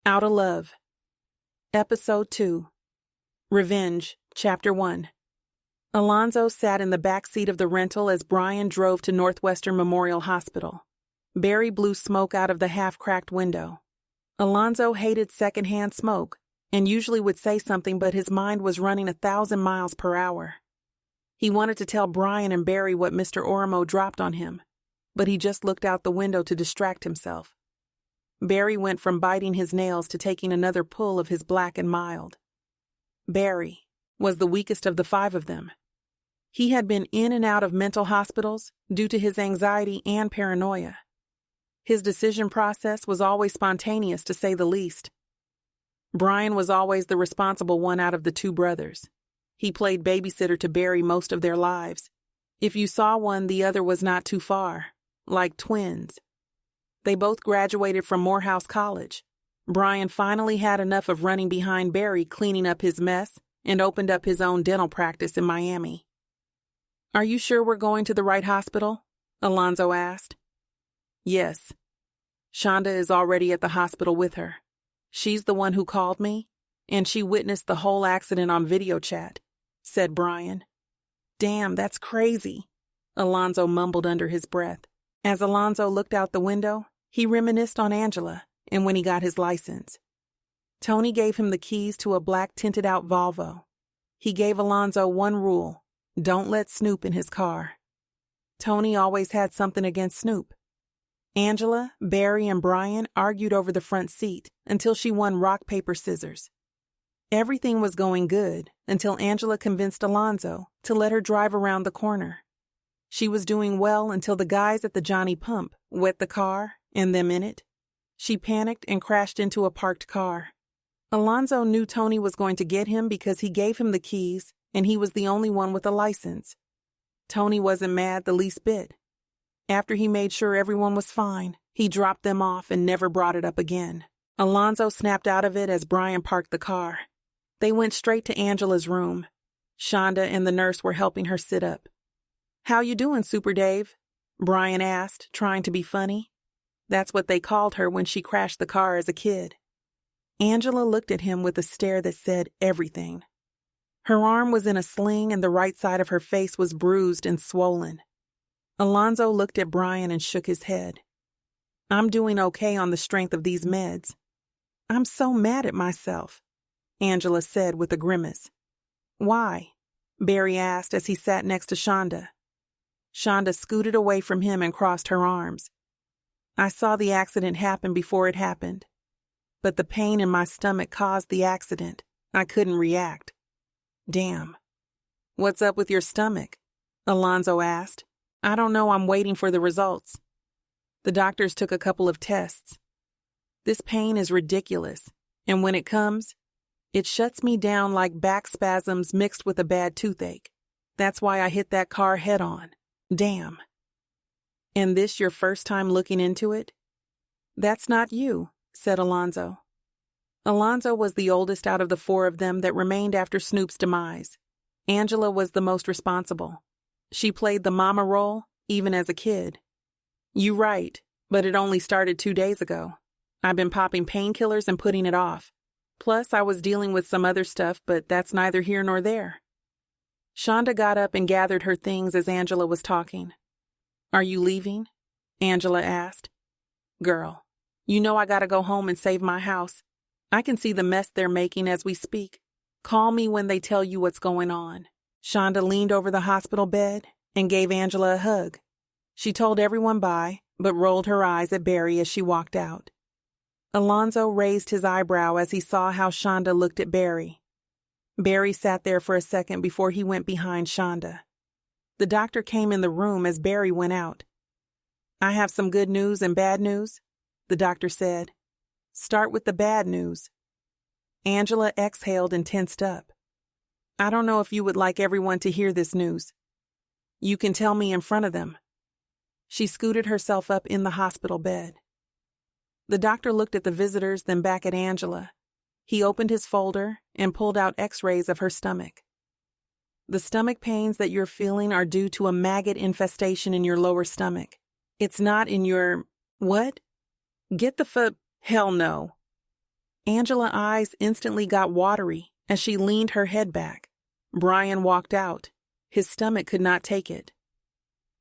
Outta Love, Episode 2, Revenge, Chapter 1. Alonzo sat in the back seat of the rental as Brian drove to Northwestern Memorial Hospital. Barry blew smoke out of the half-cracked window. Alonzo hated secondhand smoke and usually would say something, but his mind was running 1,000 miles per hour. He wanted to tell Brian and Barry what Mr. Ormo dropped on him, but he just looked out the window to distract himself. Barry went from biting his nails to taking another pull of his Black and Mild. Barry was the weakest of the five of them. He had been in and out of mental hospitals due to his anxiety and paranoia. His decision process was always spontaneous, to say the least. Brian was always the responsible one out of the two brothers. He played babysitter to Barry most of their lives. If you saw one, the other was not too far, like twins. They both graduated from Morehouse College. Brian finally had enough of running behind Barry cleaning up his mess and opened up his own dental practice in Miami. "Are you sure we're going to the right hospital?" Alonzo asked. "Yes. Shonda is already at the hospital with her. She's the one who called me, and she witnessed the whole accident on video chat," said Brian. "Damn, that's crazy," Alonzo mumbled under his breath. As Alonzo looked out the window, he reminisced on Angela and when he got his license. Tony gave him the keys to a black tinted-out Volvo. He gave Alonzo one rule: don't let Snoop in his car. Tony always had something against Snoop. Angela, Barry, and Brian argued over the front seat until she won rock, paper, scissors. Everything was going good until Angela convinced Alonzo to let her drive around the corner. She was doing well until the guys at the Johnny Pump wet the car and them in it. She panicked and crashed into a parked car. Alonzo knew Tony was going to get him because he gave him the keys and he was the only one with a license. Tony wasn't mad the least bit. After he made sure everyone was fine, he dropped them off and never brought it up again. Alonzo snapped out of it as Brian parked the car. They went straight to Angela's room. Shonda and the nurse were helping her sit up. "How you doing, Super Dave?" Brian asked, trying to be funny. That's what they called her when she crashed the car as a kid. Angela looked at him with a stare that said everything. Her arm was in a sling and the right side of her face was bruised and swollen. Alonzo looked at Brian and shook his head. "I'm doing okay on the strength of these meds." "I'm so mad at myself," Angela said with a grimace. "Why?" Barry asked as he sat next to Shonda. Shonda scooted away from him and crossed her arms. "I saw the accident happen before it happened. But the pain in my stomach caused the accident. I couldn't react." "Damn." "What's up with your stomach?" Alonzo asked. "I don't know, I'm waiting for the results." The doctors took a couple of tests. "This pain is ridiculous, and when it comes, it shuts me down like back spasms mixed with a bad toothache. That's why I hit that car head on. Damn." "And this your first time looking into it?" "That's not you," said Alonzo. Alonzo was the oldest out of the four of them that remained after Snoop's demise. Angela was the most responsible. She played the mama role, even as a kid. "You right, but it only started 2 days ago. I've been popping painkillers and putting it off. Plus, I was dealing with some other stuff, but that's neither here nor there." Shonda got up and gathered her things as Angela was talking. "Are you leaving?" Angela asked. "Girl, you know I gotta go home and save my house. I can see the mess they're making as we speak. Call me when they tell you what's going on." Shonda leaned over the hospital bed and gave Angela a hug. She told everyone bye, but rolled her eyes at Barry as she walked out. Alonzo raised his eyebrow as he saw how Shonda looked at Barry. Barry sat there for a second before he went behind Shonda. The doctor came in the room as Barry went out. "I have some good news and bad news," the doctor said. "Start with the bad news." Angela exhaled and tensed up. "I don't know if you would like everyone to hear this news." "You can tell me in front of them." She scooted herself up in the hospital bed. The doctor looked at the visitors, then back at Angela. He opened his folder and pulled out x-rays of her stomach. "The stomach pains that you're feeling are due to a maggot infestation in your lower stomach. It's not in your—" "What?" "Get the hell no." Angela's eyes instantly got watery as she leaned her head back. Brian walked out. His stomach could not take it.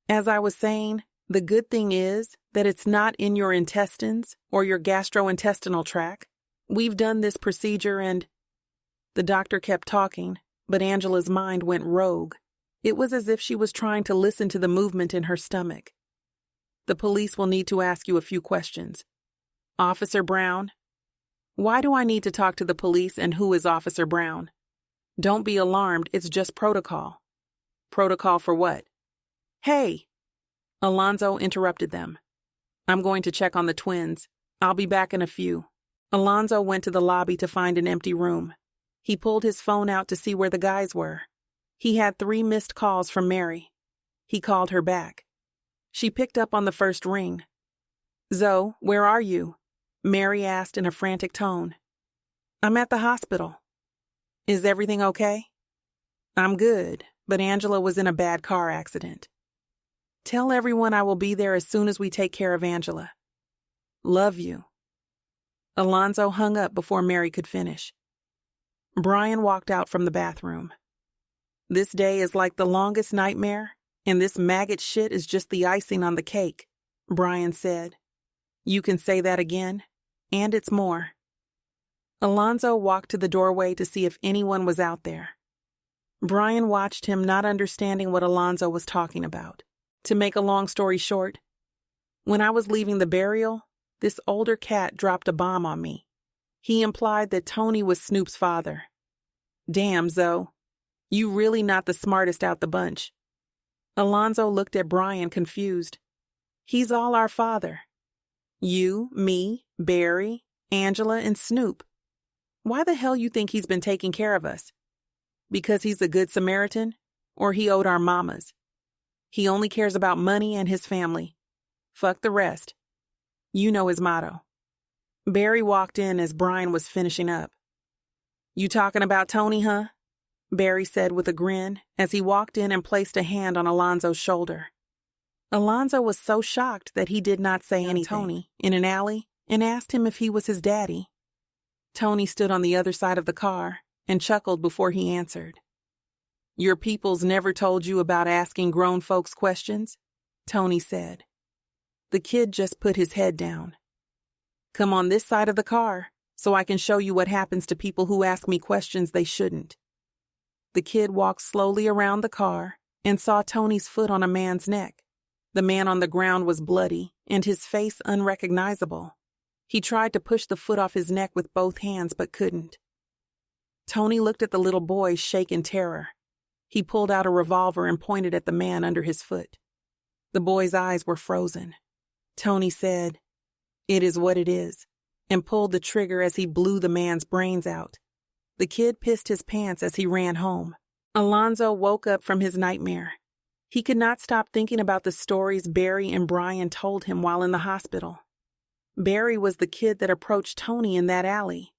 As I was saying, the good thing is that it's not in your intestines or your gastrointestinal tract. We've done this procedure and... The doctor kept talking, but Angela's mind went rogue. It was as if she was trying to listen to the movement in her stomach. The police will need to ask you a few questions. Officer Brown? Why do I need to talk to the police, and who is Officer Brown? Don't be alarmed, it's just protocol. Protocol for what? Hey! Alonzo interrupted them. I'm going to check on the twins. I'll be back in a few. Alonzo went to the lobby to find an empty room. He pulled his phone out to see where the guys were. He had 3 missed calls from Mary. He called her back. She picked up on the first ring. Zoe, where are you? Mary asked in a frantic tone. I'm at the hospital. Is everything okay? I'm good, but Angela was in a bad car accident. Tell everyone I will be there as soon as we take care of Angela. Love you. Alonzo hung up before Mary could finish. Brian walked out from the bathroom. This day is like the longest nightmare, and this maggot shit is just the icing on the cake, Brian said. You can say that again, and it's more. Alonzo walked to the doorway to see if anyone was out there. Brian watched him, not understanding what Alonzo was talking about. To make a long story short, when I was leaving the burial, this older cat dropped a bomb on me. He implied that Tony was Snoop's father. Damn, Zoe. You really not the smartest out the bunch. Alonzo looked at Brian confused. He's all our father. You, me, Barry, Angela, and Snoop. Why the hell you think he's been taking care of us? Because he's a good Samaritan? Or he owed our mamas? He only cares about money and his family. Fuck the rest. You know his motto. Barry walked in as Brian was finishing up. You talking about Tony, huh? Barry said with a grin as he walked in and placed a hand on Alonzo's shoulder. Alonzo was so shocked that he did not say anything. Tony in an alley and asked him if he was his daddy. Tony stood on the other side of the car and chuckled before he answered. Your peoples never told you about asking grown folks questions? Tony said. The kid just put his head down. Come on this side of the car so I can show you what happens to people who ask me questions they shouldn't. The kid walked slowly around the car and saw Tony's foot on a man's neck. The man on the ground was bloody and his face unrecognizable. He tried to push the foot off his neck with both hands but couldn't. Tony looked at the little boy, shake in terror. He pulled out a revolver and pointed at the man under his foot. The boy's eyes were frozen. Tony said, "It is what it is," and pulled the trigger as he blew the man's brains out. The kid pissed his pants as he ran home. Alonzo woke up from his nightmare. He could not stop thinking about the stories Barry and Brian told him while in the hospital. Barry was the kid that approached Tony in that alley.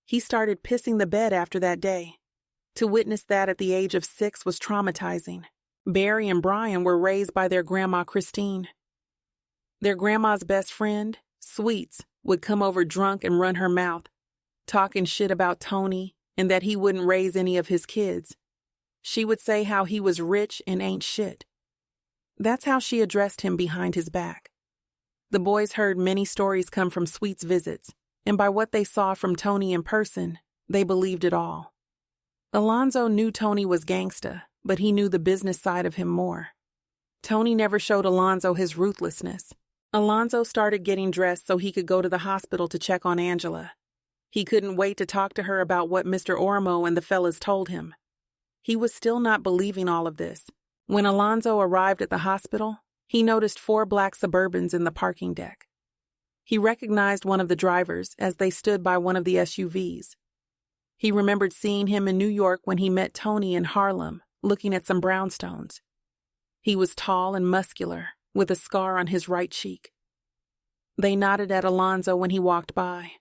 He started pissing the bed after that day. To witness that at the age of 6 was traumatizing. Barry and Brian were raised by their grandma Christine. Their grandma's best friend, Sweets, would come over drunk and run her mouth, talking shit about Tony and that he wouldn't raise any of his kids. She would say how he was rich and ain't shit. That's how she addressed him behind his back. The boys heard many stories come from Sweet's visits, and by what they saw from Tony in person, they believed it all. Alonzo knew Tony was gangsta, but he knew the business side of him more. Tony never showed Alonzo his ruthlessness. Alonzo started getting dressed so he could go to the hospital to check on Angela. He couldn't wait to talk to her about what Mr. Ormo and the fellas told him. He was still not believing all of this. When Alonzo arrived at the hospital, he noticed 4 black Suburbans in the parking deck. He recognized one of the drivers as they stood by one of the SUVs. He remembered seeing him in New York when he met Tony in Harlem, looking at some brownstones. He was tall and muscular, with a scar on his right cheek. They nodded at Alonzo when he walked by.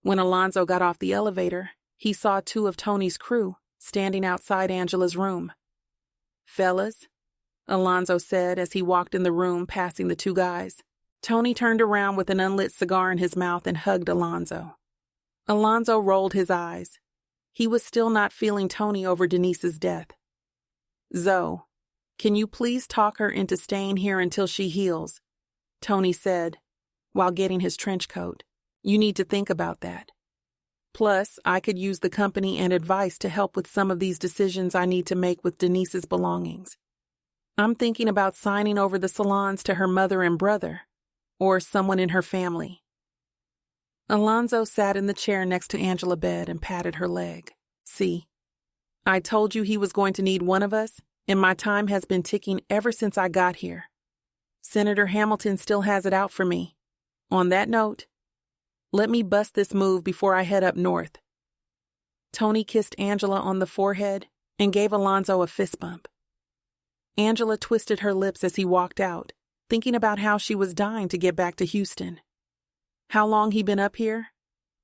When Alonzo got off the elevator, he saw 2 of Tony's crew standing outside Angela's room. Fellas, Alonzo said as he walked in the room passing the 2 guys. Tony turned around with an unlit cigar in his mouth and hugged Alonzo. Alonzo rolled his eyes. He was still not feeling Tony over Denise's death. Zoe, can you please talk her into staying here until she heals? Tony said, while getting his trench coat. You need to think about that. Plus, I could use the company and advice to help with some of these decisions I need to make with Denise's belongings. I'm thinking about signing over the salons to her mother and brother, or someone in her family. Alonzo sat in the chair next to Angela's bed and patted her leg. See, I told you he was going to need one of us, and my time has been ticking ever since I got here. Senator Hamilton still has it out for me. On that note, let me bust this move before I head up north. Tony kissed Angela on the forehead and gave Alonzo a fist bump. Angela twisted her lips as he walked out, thinking about how she was dying to get back to Houston. How long he been up here?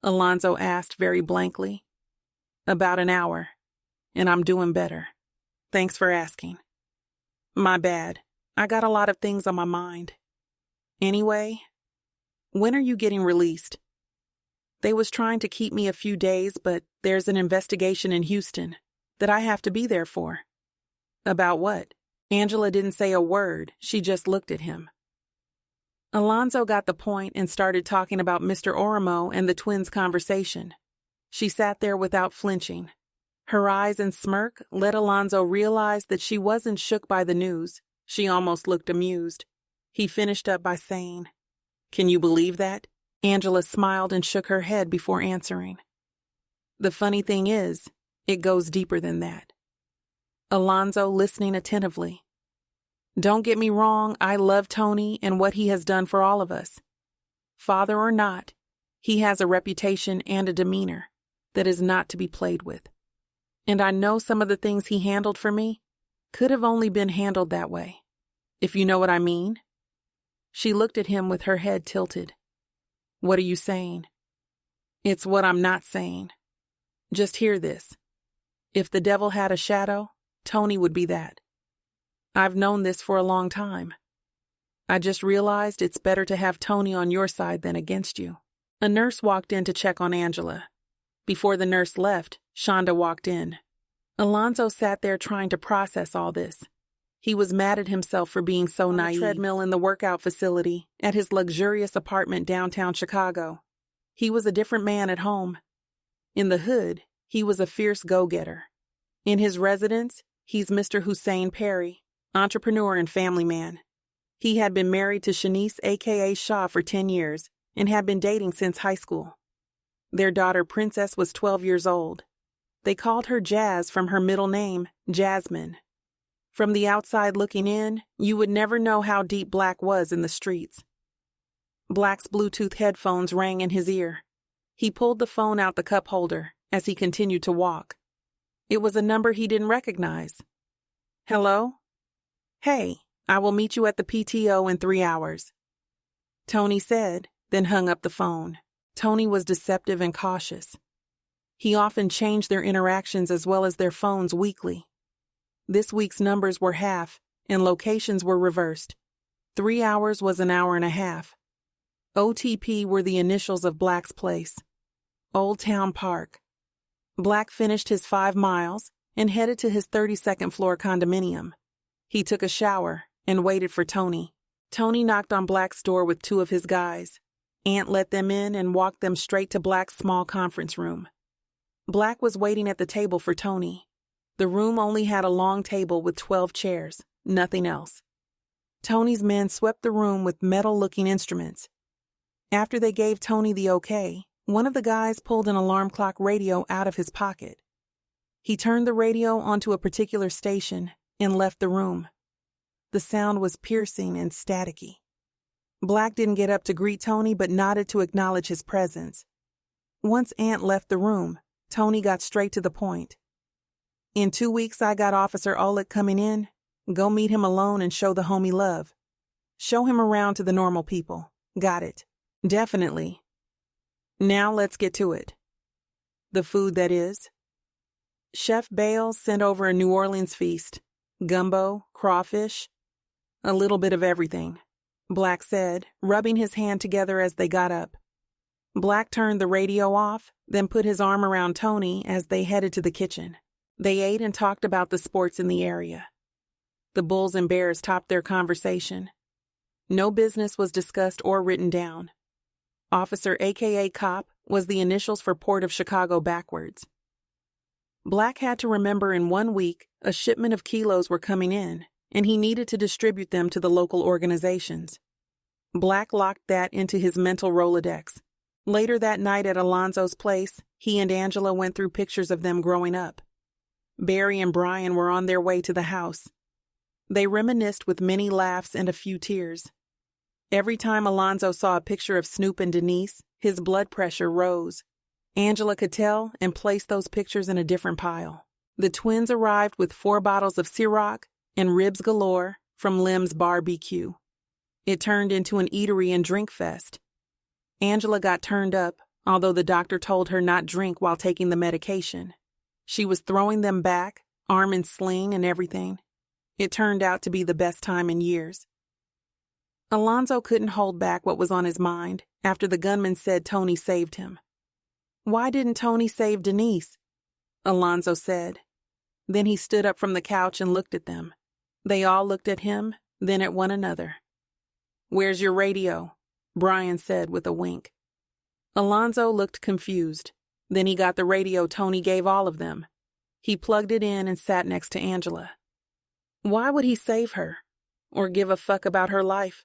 Alonzo asked very blankly. About an hour, and I'm doing better. Thanks for asking. My bad. I got a lot of things on my mind. Anyway, when are you getting released? They was trying to keep me a few days, but there's an investigation in Houston that I have to be there for. About what? Angela didn't say a word. She just looked at him. Alonzo got the point and started talking about Mr. Orimo and the twins' conversation. She sat there without flinching. Her eyes and smirk let Alonzo realize that she wasn't shook by the news. She almost looked amused. He finished up by saying, "Can you believe that?" Angela smiled and shook her head before answering. The funny thing is, it goes deeper than that. Alonzo listening attentively. Don't get me wrong, I love Tony and what he has done for all of us. Father or not, he has a reputation and a demeanor that is not to be played with. And I know some of the things he handled for me could have only been handled that way, if you know what I mean. She looked at him with her head tilted. What are you saying? It's what I'm not saying. Just hear this. If the devil had a shadow, Tony would be that. I've known this for a long time. I just realized it's better to have Tony on your side than against you. A nurse walked in to check on Angela. Before the nurse left, Shonda walked in. Alonzo sat there trying to process all this. He was mad at himself for being so naive. On the treadmill in the workout facility, at his luxurious apartment downtown Chicago. He was a different man at home. In the hood, he was a fierce go-getter. In his residence, he's Mr. Hussein Perry, entrepreneur and family man. He had been married to Shanice aka Shaw for 10 years and had been dating since high school. Their daughter Princess was 12 years old. They called her Jazz from her middle name, Jasmine. From the outside looking in, you would never know how deep Black was in the streets. Black's Bluetooth headphones rang in his ear. He pulled the phone out the cup holder as he continued to walk. It was a number he didn't recognize. Hello? Hey, I will meet you at the PTO in 3 hours. Tony said, then hung up the phone. Tony was deceptive and cautious. He often changed their interactions as well as their phones weekly. This week's numbers were half, and locations were reversed. 3 hours was an hour and a half. OTP were the initials of Black's place. Old Town Park. Black finished his 5 miles and headed to his 32nd floor condominium. He took a shower and waited for Tony. Tony knocked on Black's door with 2 of his guys. Ant let them in and walked them straight to Black's small conference room. Black was waiting at the table for Tony. The room only had a long table with 12 chairs, nothing else. Tony's men swept the room with metal-looking instruments. After they gave Tony the okay, one of the guys pulled an alarm clock radio out of his pocket. He turned the radio onto a particular station and left the room. The sound was piercing and staticky. Black didn't get up to greet Tony but nodded to acknowledge his presence. Once Ant left the room, Tony got straight to the point. In 2 weeks, I got Officer Oleg coming in. Go meet him alone and show the homie love. Show him around to the normal people. Got it. Definitely. Now let's get to it. The food, that is. Chef Bales sent over a New Orleans feast. Gumbo, crawfish, a little bit of everything, Black said, rubbing his hand together as they got up. Black turned the radio off, then put his arm around Tony as they headed to the kitchen. They ate and talked about the sports in the area. The Bulls and Bears topped their conversation. No business was discussed or written down. Officer aka Cop was the initials for Port of Chicago backwards. Black had to remember in 1 week a shipment of kilos were coming in, and he needed to distribute them to the local organizations. Black locked that into his mental Rolodex. Later that night at Alonzo's place, he and Angela went through pictures of them growing up. Barry and Brian were on their way to the house. They reminisced with many laughs and a few tears. Every time Alonzo saw a picture of Snoop and Denise, his blood pressure rose. Angela could tell and placed those pictures in a different pile. The twins arrived with 4 bottles of Ciroc and ribs galore from Lim's BBQ. It turned into an eatery and drink fest. Angela got turned up, although the doctor told her not drink while taking the medication. She was throwing them back, arm in sling and everything. It turned out to be the best time in years. Alonzo couldn't hold back what was on his mind after the gunman said Tony saved him. "Why didn't Tony save Denise?" Alonzo said. Then he stood up from the couch and looked at them. They all looked at him, then at one another. "Where's your radio?" Brian said with a wink. Alonzo looked confused. Then he got the radio Tony gave all of them. He plugged it in and sat next to Angela. Why would he save her? Or give a fuck about her life?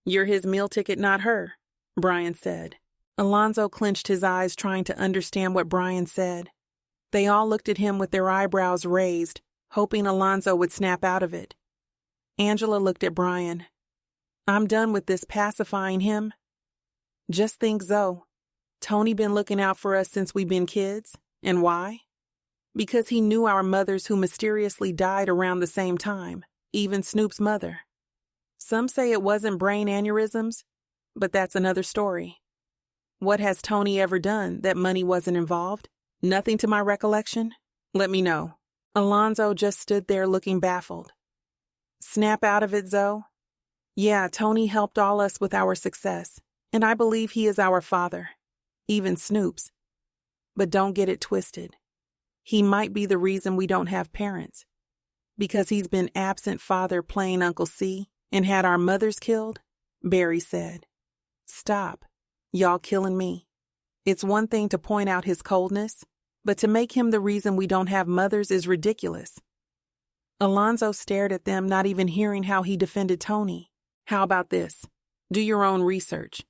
"You're his meal ticket, not her," Brian said. Alonzo clenched his eyes trying to understand what Brian said. They all looked at him with their eyebrows raised, hoping Alonzo would snap out of it. Angela looked at Brian. "I'm done with this pacifying him. Just think, Zoe. Tony been looking out for us since we've been kids. And why? Because he knew our mothers who mysteriously died around the same time, even Snoop's mother. Some say it wasn't brain aneurysms, but that's another story. What has Tony ever done that money wasn't involved? Nothing to my recollection? Let me know." Alonzo just stood there looking baffled. "Snap out of it, Zoe. Yeah, Tony helped all us with our success, and I believe he is our father. Even Snoop's. But don't get it twisted. He might be the reason we don't have parents. Because he's been absent father playing Uncle C and had our mothers killed," Barry said. "Stop. Y'all killing me. It's one thing to point out his coldness, but to make him the reason we don't have mothers is ridiculous." Alonzo stared at them, not even hearing how he defended Tony. "How about this? Do your own research.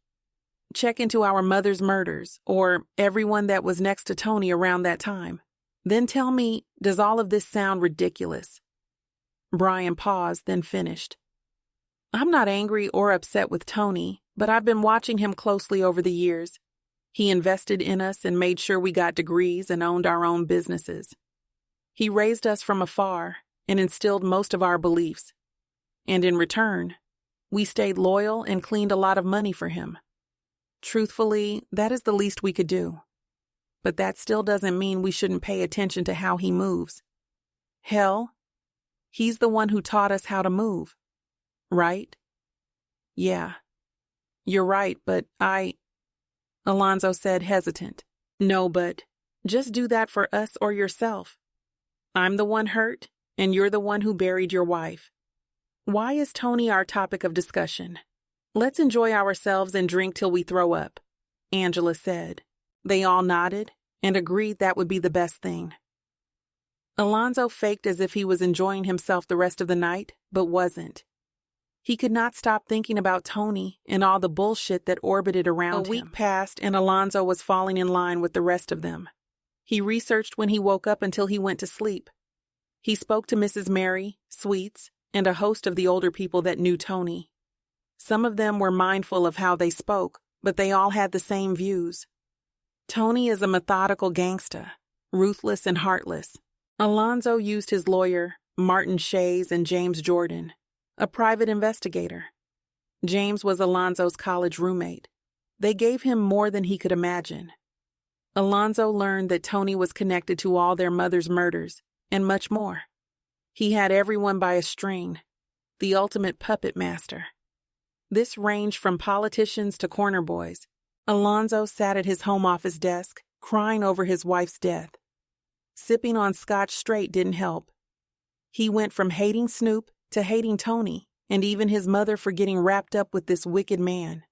Check into our mother's murders, or everyone that was next to Tony around that time. Then tell me, does all of this sound ridiculous?" Brian paused, then finished. "I'm not angry or upset with Tony, but I've been watching him closely over the years. He invested in us and made sure we got degrees and owned our own businesses. He raised us from afar and instilled most of our beliefs. And in return, we stayed loyal and cleaned a lot of money for him. Truthfully, that is the least we could do. But that still doesn't mean we shouldn't pay attention to how he moves. Hell, he's the one who taught us how to move. Right? Yeah. You're right, but Alonzo said, hesitant. "No, but just do that for us or yourself. I'm the one hurt, and you're the one who buried your wife. Why is Tony our topic of discussion? Let's enjoy ourselves and drink till we throw up," Angela said. They all nodded and agreed that would be the best thing. Alonzo faked as if he was enjoying himself the rest of the night, but wasn't. He could not stop thinking about Tony and all the bullshit that orbited around him. A week passed and Alonzo was falling in line with the rest of them. He researched when he woke up until he went to sleep. He spoke to Mrs. Mary, Sweets, and a host of the older people that knew Tony. Some of them were mindful of how they spoke, but they all had the same views. Tony is a methodical gangsta, ruthless and heartless. Alonzo used his lawyer, Martin Shays, and James Jordan, a private investigator. James was Alonzo's college roommate. They gave him more than he could imagine. Alonzo learned that Tony was connected to all their mother's murders, and much more. He had everyone by a string, the ultimate puppet master. This ranged from politicians to corner boys. Alonzo sat at his home office desk, crying over his wife's death. Sipping on scotch straight didn't help. He went from hating Snoop to hating Tony, and even his mother for getting wrapped up with this wicked man.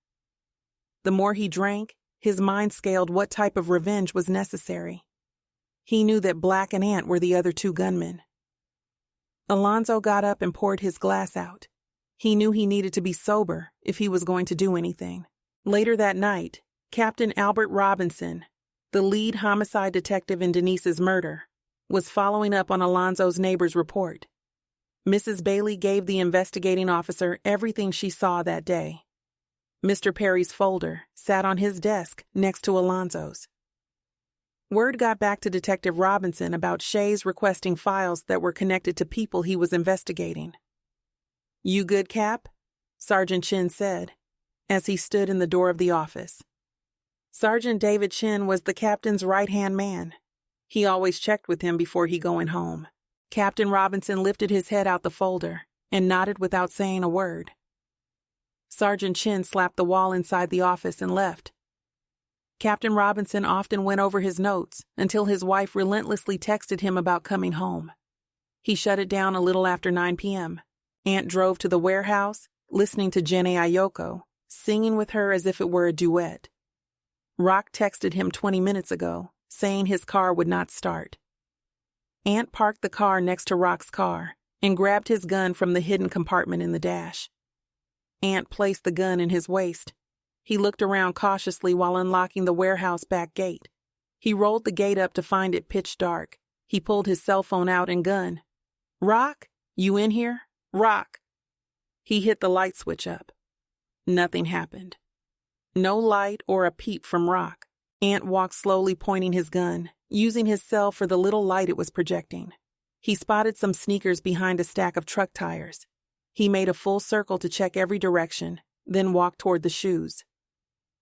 The more he drank, his mind scaled what type of revenge was necessary. He knew that Black and Ant were the other two gunmen. Alonzo got up and poured his glass out. He knew he needed to be sober if he was going to do anything. Later that night, Captain Albert Robinson, the lead homicide detective in Denise's murder, was following up on Alonzo's neighbor's report. Mrs. Bailey gave the investigating officer everything she saw that day. Mr. Perry's folder sat on his desk next to Alonzo's. Word got back to Detective Robinson about Shays requesting files that were connected to people he was investigating. "You good, Cap?" Sergeant Chin said, as he stood in the door of the office. Sergeant David Chin was the captain's right-hand man. He always checked with him before he going home. Captain Robinson lifted his head out the folder and nodded without saying a word. Sergeant Chin slapped the wall inside the office and left. Captain Robinson often went over his notes until his wife relentlessly texted him about coming home. He shut it down a little after 9 p.m. Ant drove to the warehouse, listening to Jene Ayoko, singing with her as if it were a duet. Rock texted him 20 minutes ago, saying his car would not start. Ant parked the car next to Rock's car and grabbed his gun from the hidden compartment in the dash. Ant placed the gun in his waist. He looked around cautiously while unlocking the warehouse back gate. He rolled the gate up to find it pitch dark. He pulled his cell phone out and gun. "Rock, you in here? Rock." He hit the light switch up. Nothing happened. No light or a peep from Rock. Ant walked slowly, pointing his gun, using his cell for the little light it was projecting. He spotted some sneakers behind a stack of truck tires. He made a full circle to check every direction, then walked toward the shoes.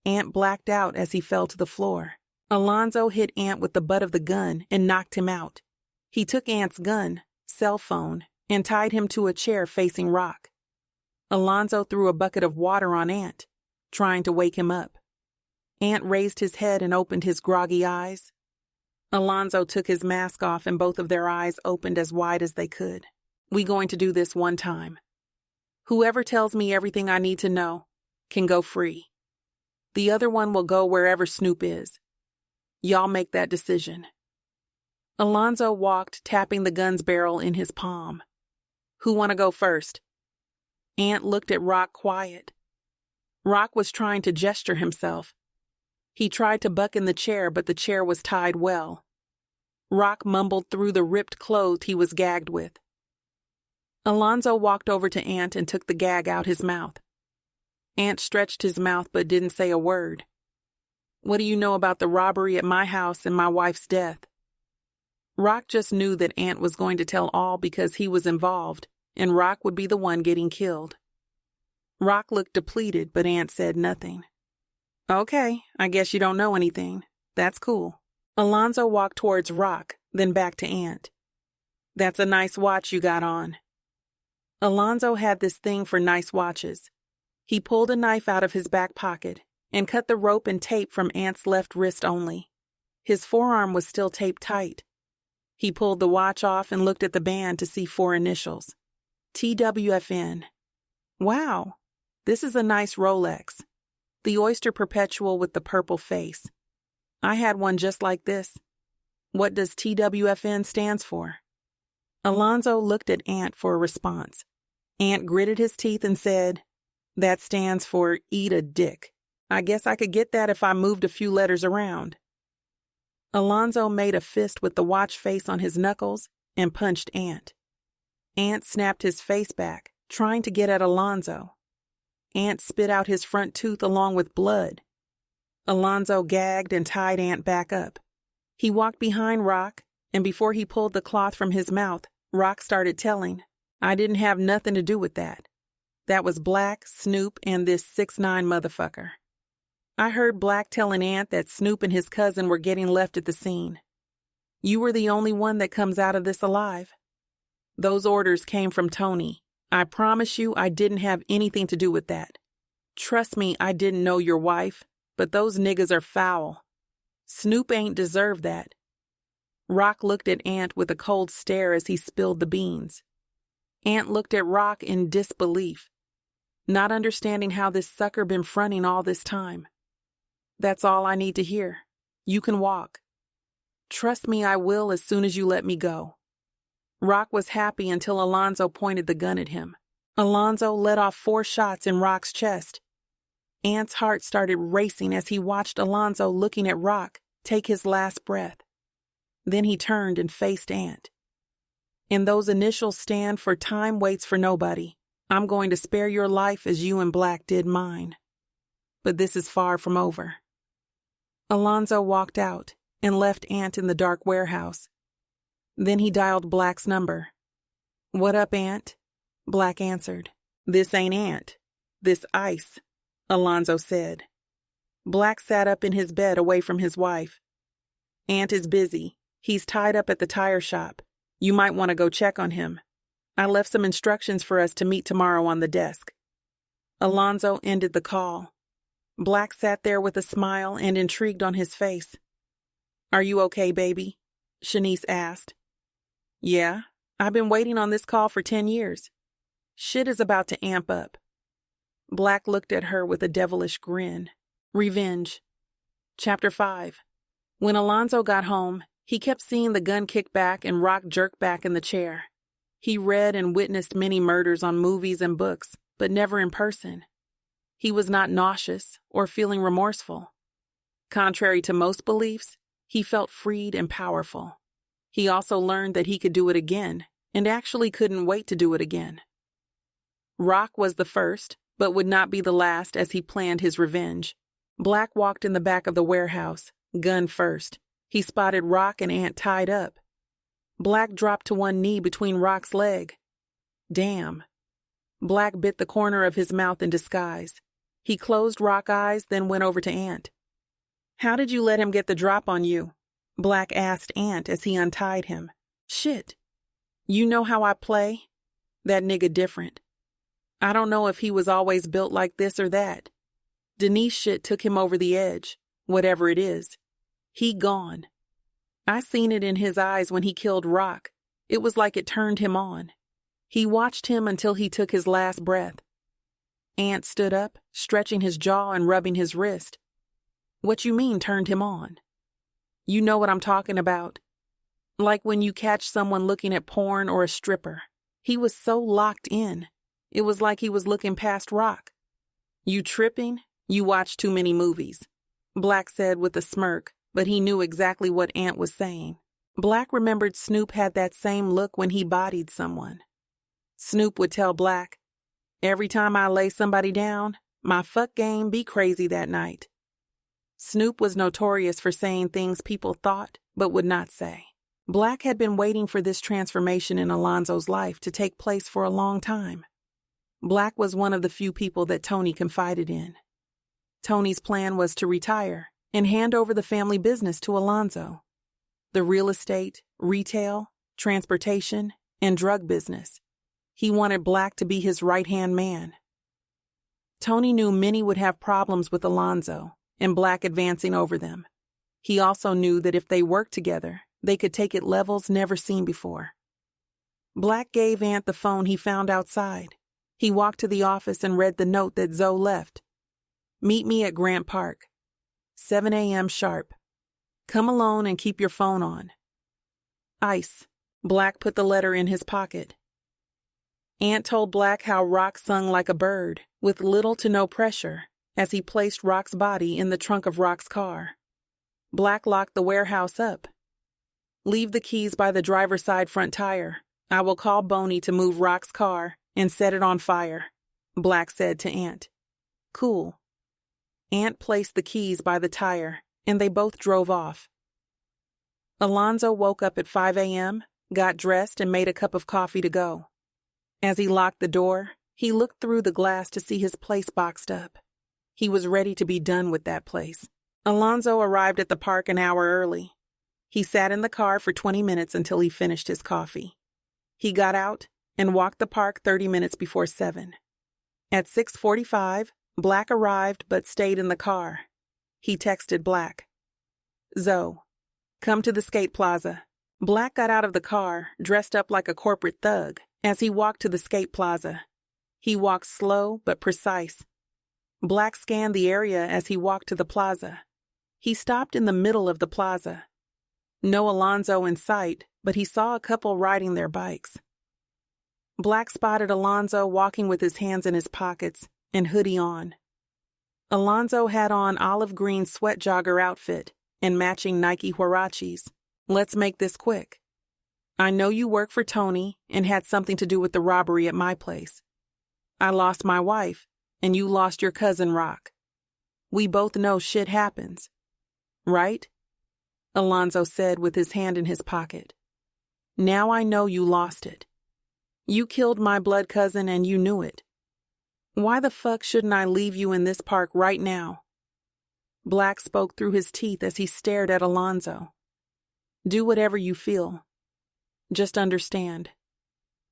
Ant blacked out as he fell to the floor. Alonzo hit Ant with the butt of the gun and knocked him out. He took Ant's gun, cell phone, and tied him to a chair facing Rock. Alonzo threw a bucket of water on Ant, trying to wake him up. Ant raised his head and opened his groggy eyes. Alonzo took his mask off and both of their eyes opened as wide as they could. "We going to do this one time. Whoever tells me everything I need to know can go free. The other one will go wherever Snoop is. Y'all make that decision." Alonzo walked, tapping the gun's barrel in his palm. "Who want to go first?" Ant looked at Rock quiet. Rock was trying to gesture himself. He tried to buck in the chair, but the chair was tied well. Rock mumbled through the ripped clothes he was gagged with. Alonzo walked over to Ant and took the gag out his mouth. Ant stretched his mouth but didn't say a word. "What do you know about the robbery at my house and my wife's death?" Rock just knew that Ant was going to tell all because he was involved, and Rock would be the one getting killed. Rock looked depleted, but Ant said nothing. "Okay, I guess you don't know anything. That's cool." Alonzo walked towards Rock, then back to Ant. "That's a nice watch you got on." Alonzo had this thing for nice watches. He pulled a knife out of his back pocket and cut the rope and tape from Ant's left wrist only. His forearm was still taped tight. He pulled the watch off and looked at the band to see 4 initials. TWFN. Wow, this is a nice Rolex. The Oyster Perpetual with the purple face. I had one just like this. What does TWFN stands for? Alonzo looked at Ant for a response. Ant gritted his teeth and said, "That stands for eat a dick. I guess I could get that if I moved a few letters around." Alonzo made a fist with the watch face on his knuckles and punched Ant. Ant snapped his face back, trying to get at Alonzo. Ant spit out his front tooth along with blood. Alonzo gagged and tied Ant back up. He walked behind Rock, and before he pulled the cloth from his mouth, Rock started telling, "I didn't have nothing to do with that. That was Black, Snoop, and this 6'9" motherfucker. I heard Black telling Ant that Snoop and his cousin were getting left at the scene. You were the only one that comes out of this alive. Those orders came from Tony. I promise you I didn't have anything to do with that. Trust me, I didn't know your wife, but those niggas are foul. Snoop ain't deserve that. Rock looked at Ant with a cold stare as he spilled the beans. Ant looked at Rock in disbelief, not understanding how this sucker been fronting all this time. That's all I need to hear. You can walk. Trust me, I will as soon as you let me go. Rock was happy until Alonzo pointed the gun at him. Alonzo let off 4 shots in Rock's chest. Ant's heart started racing as he watched Alonzo looking at Rock take his last breath. Then he turned and faced Ant. In those initials stand for time waits for nobody. I'm going to spare your life as you and Black did mine. But this is far from over. Alonzo walked out and left Ant in the dark warehouse. Then he dialed Black's number. "What up, Ant?" Black answered. "This ain't Ant. This Ice," Alonzo said. Black sat up in his bed away from his wife. "Ant is busy. He's tied up at the tire shop. You might want to go check on him. I left some instructions for us to meet tomorrow on the desk." Alonzo ended the call. Black sat there with a smile and intrigued on his face. "Are you okay, baby?" Shanice asked. "Yeah, I've been waiting on this call for 10 years. Shit is about to amp up." Black looked at her with a devilish grin. Revenge. Chapter 5. When Alonzo got home, he kept seeing the gun kick back and Rock jerk back in the chair. He read and witnessed many murders on movies and books, but never in person. He was not nauseous or feeling remorseful. Contrary to most beliefs, he felt freed and powerful. He also learned that he could do it again, and actually couldn't wait to do it again. Rock was the first, but would not be the last as he planned his revenge. Black walked in the back of the warehouse, gun first. He spotted Rock and Ant tied up. Black dropped to one knee between Rock's leg. Damn. Black bit the corner of his mouth in disguise. He closed Rock's eyes, then went over to Ant. "How did you let him get the drop on you?" Black asked Ant as he untied him. "Shit. You know how I play? That nigga different. I don't know if he was always built like this or that. Denise shit took him over the edge, whatever it is. He gone. I seen it in his eyes when he killed Rock. It was like it turned him on. He watched him until he took his last breath." Ant stood up, stretching his jaw and rubbing his wrist. "What you mean turned him on?" "You know what I'm talking about. Like when you catch someone looking at porn or a stripper. He was so locked in. It was like he was looking past Rock." "You tripping? You watch too many movies," Black said with a smirk, but he knew exactly what Ant was saying. Black remembered Snoop had that same look when he bodied someone. Snoop would tell Black, "Every time I lay somebody down, my fuck game be crazy that night." Snoop was notorious for saying things people thought but would not say. Black had been waiting for this transformation in Alonzo's life to take place for a long time. Black was one of the few people that Tony confided in. Tony's plan was to retire and hand over the family business to Alonzo. The real estate, retail, transportation, and drug business. He wanted Black to be his right-hand man. Tony knew many would have problems with Alonzo and Black advancing over them. He also knew that if they worked together, they could take it levels never seen before. Black gave Ant the phone he found outside. He walked to the office and read the note that Zoe left. "Meet me at Grant Park. 7 a.m. sharp. Come alone and keep your phone on. Ice." Black put the letter in his pocket. Ant told Black how Rock sung like a bird, with little to no pressure, as he placed Rock's body in the trunk of Rock's car. Black locked the warehouse up. "Leave the keys by the driver's side front tire. I will call Boney to move Rock's car and set it on fire," Black said to Ant. "Cool." Ant placed the keys by the tire, and they both drove off. Alonzo woke up at 5 a.m., got dressed, and made a cup of coffee to go. As he locked the door, he looked through the glass to see his place boxed up. He was ready to be done with that place. Alonzo arrived at the park an hour early. He sat in the car for 20 minutes until he finished his coffee. He got out and walked the park 30 minutes before 7. At 6:45, Black arrived but stayed in the car. He texted Black. Zoe, come to the skate plaza. Black got out of the car, dressed up like a corporate thug, as he walked to the skate plaza. He walked slow but precise. Black scanned the area as he walked to the plaza. He stopped in the middle of the plaza. No Alonzo in sight, but he saw a couple riding their bikes. Black spotted Alonzo walking with his hands in his pockets and hoodie on. Alonzo had on olive green sweat jogger outfit and matching Nike huaraches. Let's make this quick. I know you work for Tony and had something to do with the robbery at my place. I lost my wife, and you lost your cousin Rock. We both know shit happens. Right? Alonzo said with his hand in his pocket. Now I know you lost it. You killed my blood cousin and you knew it. Why the fuck shouldn't I leave you in this park right now? Black spoke through his teeth as he stared at Alonzo. Do whatever you feel. Just understand.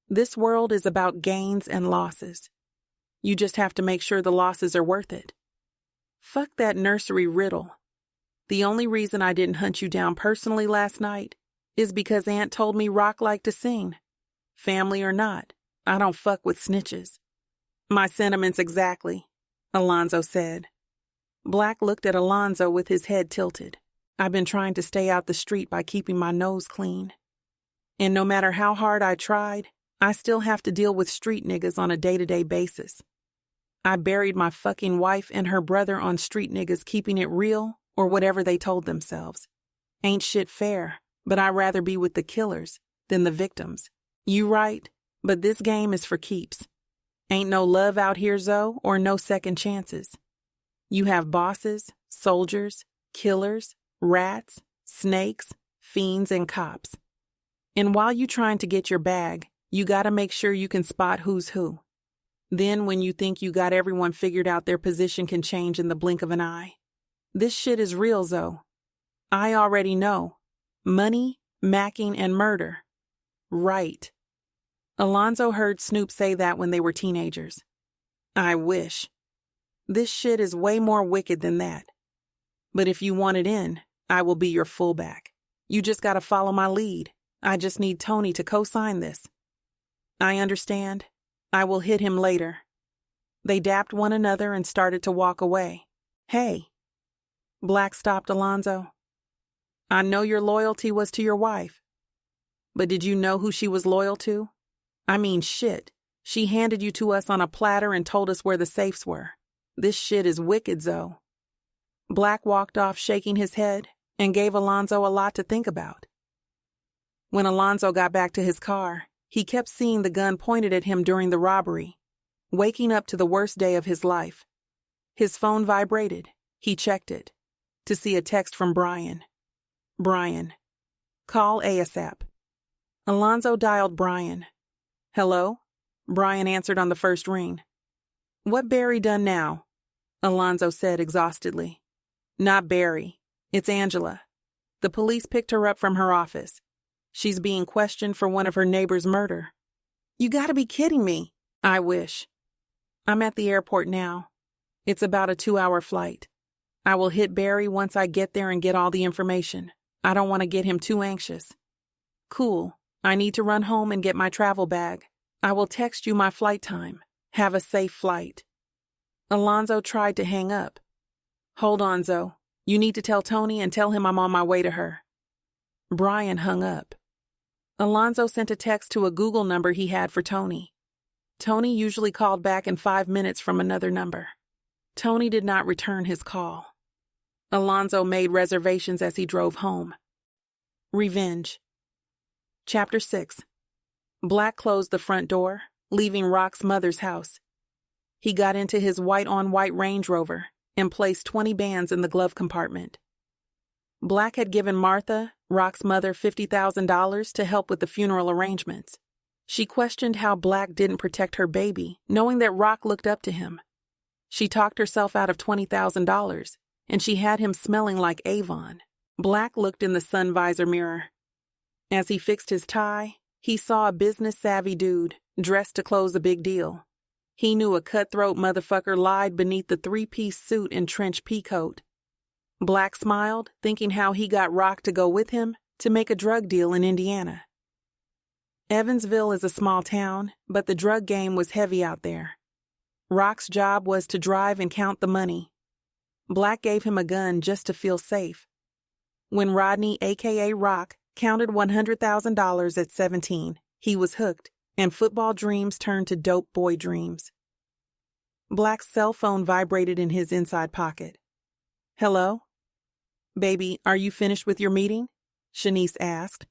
This world is about gains and losses. You just have to make sure the losses are worth it. Fuck that nursery riddle. The only reason I didn't hunt you down personally last night is because Aunt told me Rock liked to sing. Family or not, I don't fuck with snitches. My sentiments exactly, Alonzo said. Black looked at Alonzo with his head tilted. I've been trying to stay out the street by keeping my nose clean. And no matter how hard I tried, I still have to deal with street niggas on a day-to-day basis. I buried my fucking wife and her brother on street niggas keeping it real or whatever they told themselves. Ain't shit fair, but I'd rather be with the killers than the victims. You right, but this game is for keeps. Ain't no love out here, Zoe, or no second chances. You have bosses, soldiers, killers, rats, snakes, fiends, and cops. And while you trying to get your bag, you gotta make sure you can spot who's who. Then when you think you got everyone figured out, their position can change in the blink of an eye. This shit is real, Zoe. I already know. Money, macking, and murder. Right. Alonzo heard Snoop say that when they were teenagers. I wish. This shit is way more wicked than that. But if you want it in, I will be your fullback. You just gotta follow my lead. I just need Tony to co-sign this. I understand. I will hit him later. They dapped one another and started to walk away. Hey. Black stopped Alonzo. I know your loyalty was to your wife. But did you know who she was loyal to? I mean, shit. She handed you to us on a platter and told us where the safes were. This shit is wicked, Zoe. Black walked off shaking his head and gave Alonzo a lot to think about. When Alonzo got back to his car, he kept seeing the gun pointed at him during the robbery, waking up to the worst day of his life. His phone vibrated. He checked it to see a text from Brian. Brian, call ASAP. Alonzo dialed Brian. Hello? Brian answered on the first ring. What Barry done now? Alonzo said exhaustedly. Not Barry. It's Angela. The police picked her up from her office. She's being questioned for one of her neighbor's murder. You gotta be kidding me. I wish. I'm at the airport now. It's about a 2-hour flight. I will hit Barry once I get there and get all the information. I don't want to get him too anxious. Cool. I need to run home and get my travel bag. I will text you my flight time. Have a safe flight. Alonzo tried to hang up. Hold on, Zoe. You need to tell Tony and tell him I'm on my way to her. Brian hung up. Alonzo sent a text to a Google number he had for Tony. Tony usually called back in 5 minutes from another number. Tony did not return his call. Alonzo made reservations as he drove home. Revenge. Chapter 6. Black closed the front door, leaving Rock's mother's house. He got into his white-on-white Range Rover and placed 20 bands in the glove compartment. Black had given Martha, Rock's mother, $50,000 to help with the funeral arrangements. She questioned how Black didn't protect her baby, knowing that Rock looked up to him. She talked herself out of $20,000, and she had him smelling like Avon. Black looked in the sun visor mirror. As he fixed his tie, he saw a business-savvy dude dressed to close a big deal. He knew a cutthroat motherfucker lied beneath the 3-piece suit and trench peacoat. Black smiled, thinking how he got Rock to go with him to make a drug deal in Indiana. Evansville is a small town, but the drug game was heavy out there. Rock's job was to drive and count the money. Black gave him a gun just to feel safe. When Rodney, aka Rock, counted $100,000 at 17, he was hooked, and football dreams turned to dope boy dreams. Black's cell phone vibrated in his inside pocket. "Hello? Baby, are you finished with your meeting?" Shanice asked.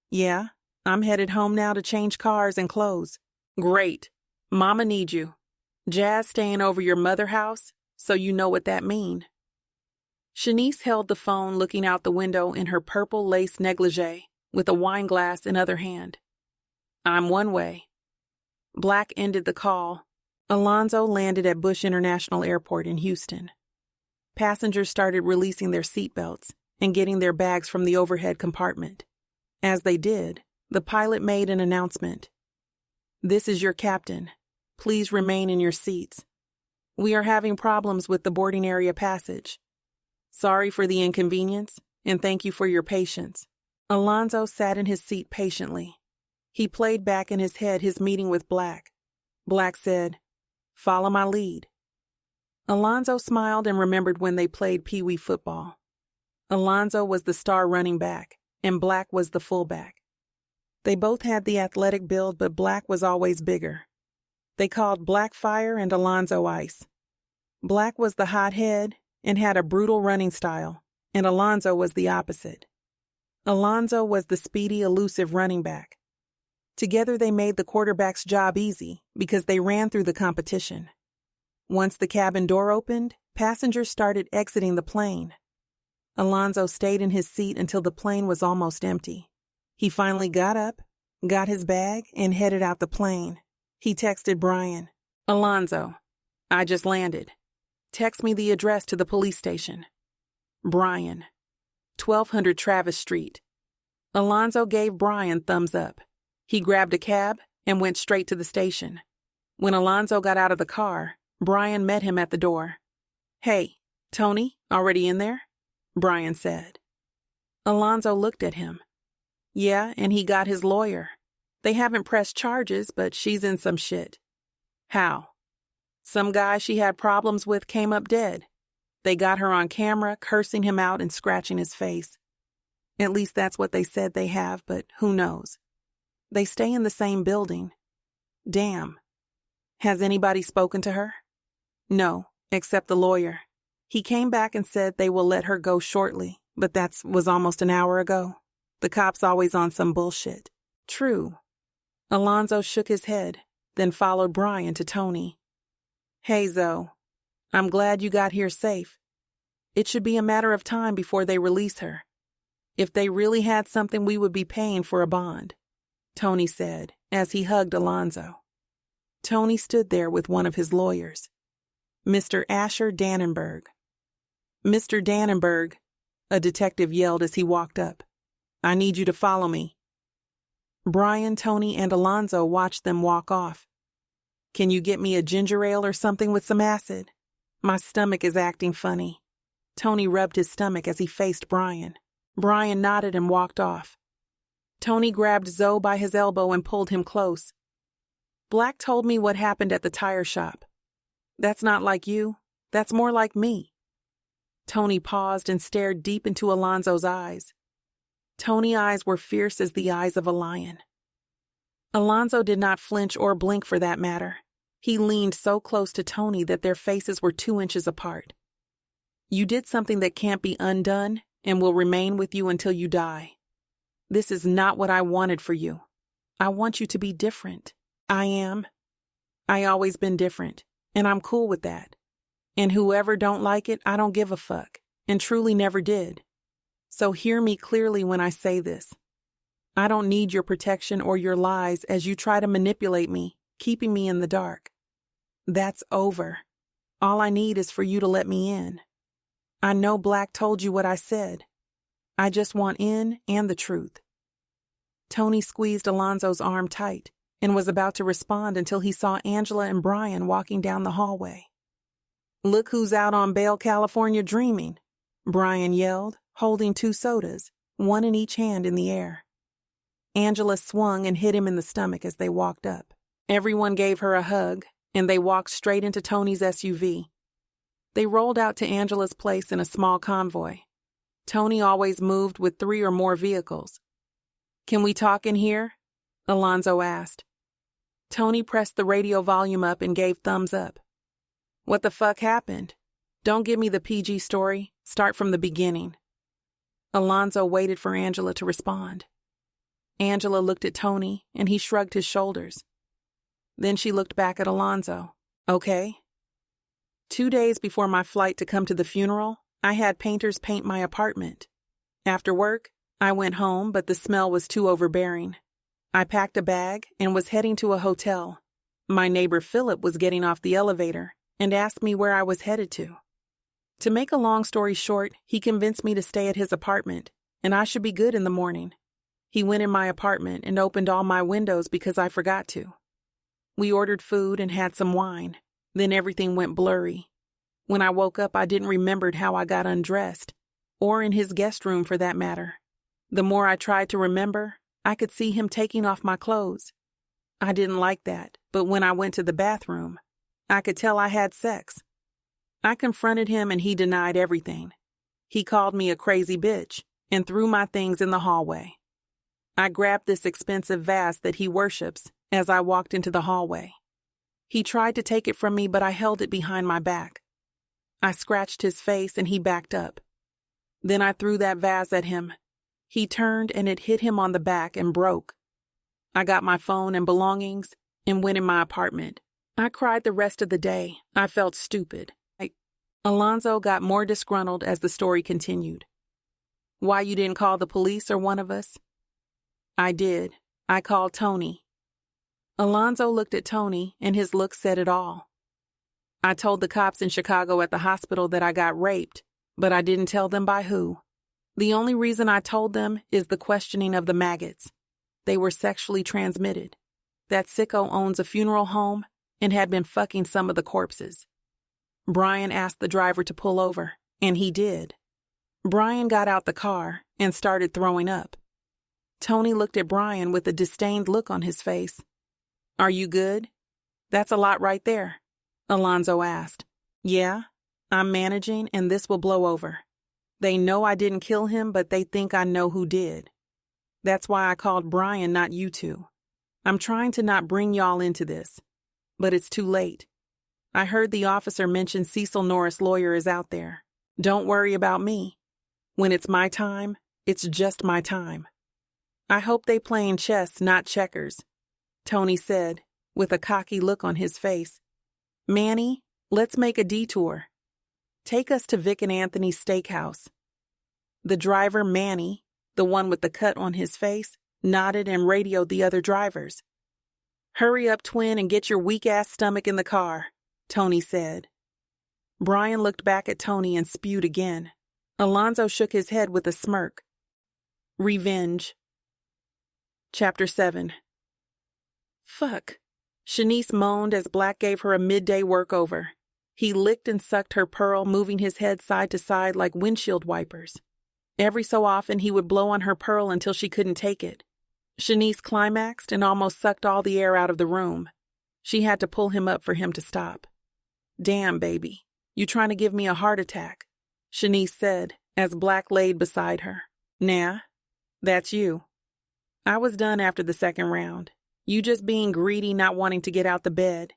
"Yeah, I'm headed home now to change cars and clothes." "Great. Mama needs you. Jazz staying over your mother house, so you know what that mean." Shanice held the phone looking out the window in her purple lace negligee with a wine glass in other hand. "I'm one way." Black ended the call. Alonzo landed at Bush International Airport in Houston. Passengers started releasing their seatbelts and getting their bags from the overhead compartment. As they did, the pilot made an announcement. "This is your captain. Please remain in your seats. We are having problems with the boarding area passage. Sorry for the inconvenience, and thank you for your patience." Alonzo sat in his seat patiently. He played back in his head his meeting with Black. Black said, "Follow my lead." Alonzo smiled and remembered when they played Pee Wee football. Alonzo was the star running back, and Black was the fullback. They both had the athletic build, but Black was always bigger. They called Black Fire and Alonzo Ice. Black was the hothead and had a brutal running style, and Alonzo was the opposite. Alonzo was the speedy, elusive running back. Together they made the quarterback's job easy because they ran through the competition. Once the cabin door opened, passengers started exiting the plane. Alonzo stayed in his seat until the plane was almost empty. He finally got up, got his bag, and headed out the plane. He texted Brian, "Alonzo, I just landed. Text me the address to the police station." Brian, 1200 Travis Street. Alonzo gave Brian thumbs up. He grabbed a cab and went straight to the station. When Alonzo got out of the car, Brian met him at the door. "Hey, Tony, already in there?" Brian said. Alonzo looked at him. "Yeah, and he got his lawyer. They haven't pressed charges, but she's in some shit." "How?" "Some guy she had problems with came up dead. They got her on camera, cursing him out and scratching his face. At least that's what they said they have, but who knows? They stay in the same building." "Damn. Has anybody spoken to her?" "No, except the lawyer. He came back and said they will let her go shortly, but that was almost an hour ago. The cop's always on some bullshit." "True." Alonzo shook his head, then followed Brian to Tony. "Hey, Zoe. I'm glad you got here safe. It should be a matter of time before they release her. If they really had something, we would be paying for a bond," Tony said as he hugged Alonzo. Tony stood there with one of his lawyers, Mr. Asher Dannenberg. "Mr. Dannenberg," a detective yelled as he walked up, "I need you to follow me." Brian, Tony, and Alonzo watched them walk off. "Can you get me a ginger ale or something with some acid? My stomach is acting funny." Tony rubbed his stomach as he faced Brian. Brian nodded and walked off. Tony grabbed Zoe by his elbow and pulled him close. "Black told me what happened at the tire shop. That's not like you. That's more like me." Tony paused and stared deep into Alonzo's eyes. Tony's eyes were fierce as the eyes of a lion. Alonzo did not flinch or blink for that matter. He leaned so close to Tony that their faces were 2 inches apart. "You did something that can't be undone and will remain with you until you die. This is not what I wanted for you. I want you to be different. I am. I always been different, and I'm cool with that. And whoever don't like it, I don't give a fuck, and truly never did. So hear me clearly when I say this. I don't need your protection or your lies as you try to manipulate me, keeping me in the dark. That's over. All I need is for you to let me in. I know Black told you what I said. I just want in and the truth." Tony squeezed Alonzo's arm tight and was about to respond until he saw Angela and Brian walking down the hallway. "Look who's out on bail, California dreaming," Brian yelled, holding 2 sodas, one in each hand in the air. Angela swung and hit him in the stomach as they walked up. Everyone gave her a hug, and they walked straight into Tony's SUV. They rolled out to Angela's place in a small convoy. Tony always moved with 3 or more vehicles. "Can we talk in here?" Alonzo asked. Tony pressed the radio volume up and gave thumbs up. "What the fuck happened? Don't give me the PG story. Start from the beginning." Alonzo waited for Angela to respond. Angela looked at Tony, and he shrugged his shoulders. Then she looked back at Alonzo. "Okay." 2 days before my flight to come to the funeral, I had painters paint my apartment. After work, I went home, but the smell was too overbearing. I packed a bag and was heading to a hotel. My neighbor Philip was getting off the elevator and asked me where I was headed to. To make a long story short, he convinced me to stay at his apartment, and I should be good in the morning. He went in my apartment and opened all my windows because I forgot to. We ordered food and had some wine. Then everything went blurry. When I woke up, I didn't remember how I got undressed, or in his guest room for that matter. The more I tried to remember, I could see him taking off my clothes. I didn't like that, but when I went to the bathroom, I could tell I had sex. I confronted him and he denied everything. He called me a crazy bitch and threw my things in the hallway. I grabbed this expensive vase that he worships as I walked into the hallway. He tried to take it from me, but I held it behind my back. I scratched his face and he backed up. Then I threw that vase at him. He turned and it hit him on the back and broke. I got my phone and belongings and went in my apartment. I cried the rest of the day. I felt stupid. Alonzo got more disgruntled as the story continued. "Why you didn't call the police or one of us?" "I did. I called Tony." Alonzo looked at Tony, and his look said it all. "I told the cops in Chicago at the hospital that I got raped, but I didn't tell them by who. The only reason I told them is the questioning of the maggots. They were sexually transmitted. That sicko owns a funeral home and had been fucking some of the corpses." Brian asked the driver to pull over, and he did. Brian got out the car and started throwing up. Tony looked at Brian with a disdained look on his face. "Are you good?" "That's a lot right there," Alonzo asked. "Yeah, I'm managing and this will blow over. They know I didn't kill him, but they think I know who did. That's why I called Brian, not you two. I'm trying to not bring y'all into this, but it's too late. I heard the officer mention Cecil Norris' lawyer is out there. Don't worry about me. When it's my time, it's just my time. I hope they playing chess, not checkers," Tony said, with a cocky look on his face. "Manny, let's make a detour. Take us to Vic and Anthony's steakhouse." The driver, Manny, the one with the cut on his face, nodded and radioed the other drivers. "Hurry up, twin, and get your weak-ass stomach in the car," Tony said. Brian looked back at Tony and spewed again. Alonzo shook his head with a smirk. Revenge. Chapter 7. "Fuck," Shanice moaned as Black gave her a midday workover. He licked and sucked her pearl, moving his head side to side like windshield wipers. Every so often he would blow on her pearl until she couldn't take it. Shanice climaxed and almost sucked all the air out of the room. She had to pull him up for him to stop. "Damn, baby, you trying to give me a heart attack," Shanice said as Black laid beside her. "Nah, that's you. I was done after the second round. You just being greedy, not wanting to get out the bed.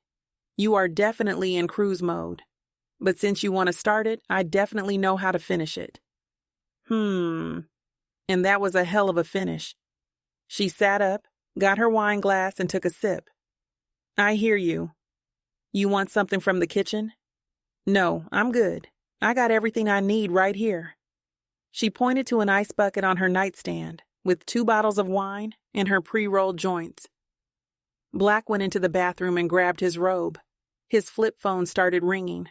You are definitely in cruise mode. But since you want to start it, I definitely know how to finish it." And that was a hell of a finish. She sat up, got her wine glass, and took a sip. "I hear you. You want something from the kitchen?" "No, I'm good. I got everything I need right here." She pointed to an ice bucket on her nightstand, with 2 bottles of wine and her pre-rolled joints. Black went into the bathroom and grabbed his robe. His flip phone started ringing.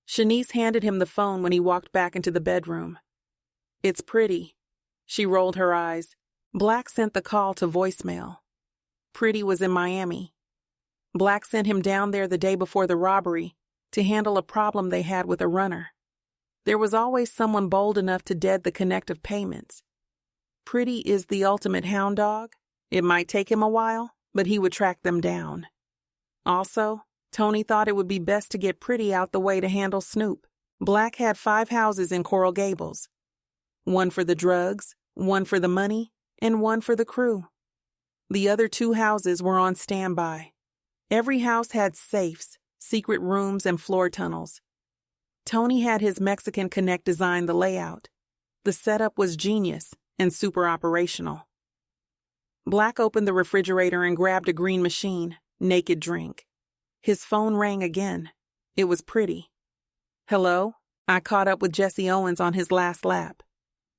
Shanice handed him the phone when he walked back into the bedroom. "It's Pretty." She rolled her eyes. Black sent the call to voicemail. Pretty was in Miami. Black sent him down there the day before the robbery to handle a problem they had with a runner. There was always someone bold enough to dead the connective payments. Pretty is the ultimate hound dog. It might take him a while, but he would track them down. Also, Tony thought it would be best to get Pretty out the way to handle Snoop. Black had 5 houses in Coral Gables. 1 for the drugs, 1 for the money, and 1 for the crew. The other 2 houses were on standby. Every house had safes, secret rooms, and floor tunnels. Tony had his Mexican connect design the layout. The setup was genius and super operational. Black opened the refrigerator and grabbed a green machine, naked drink. His phone rang again. It was Pretty. "Hello? I caught up with Jesse Owens on his last lap.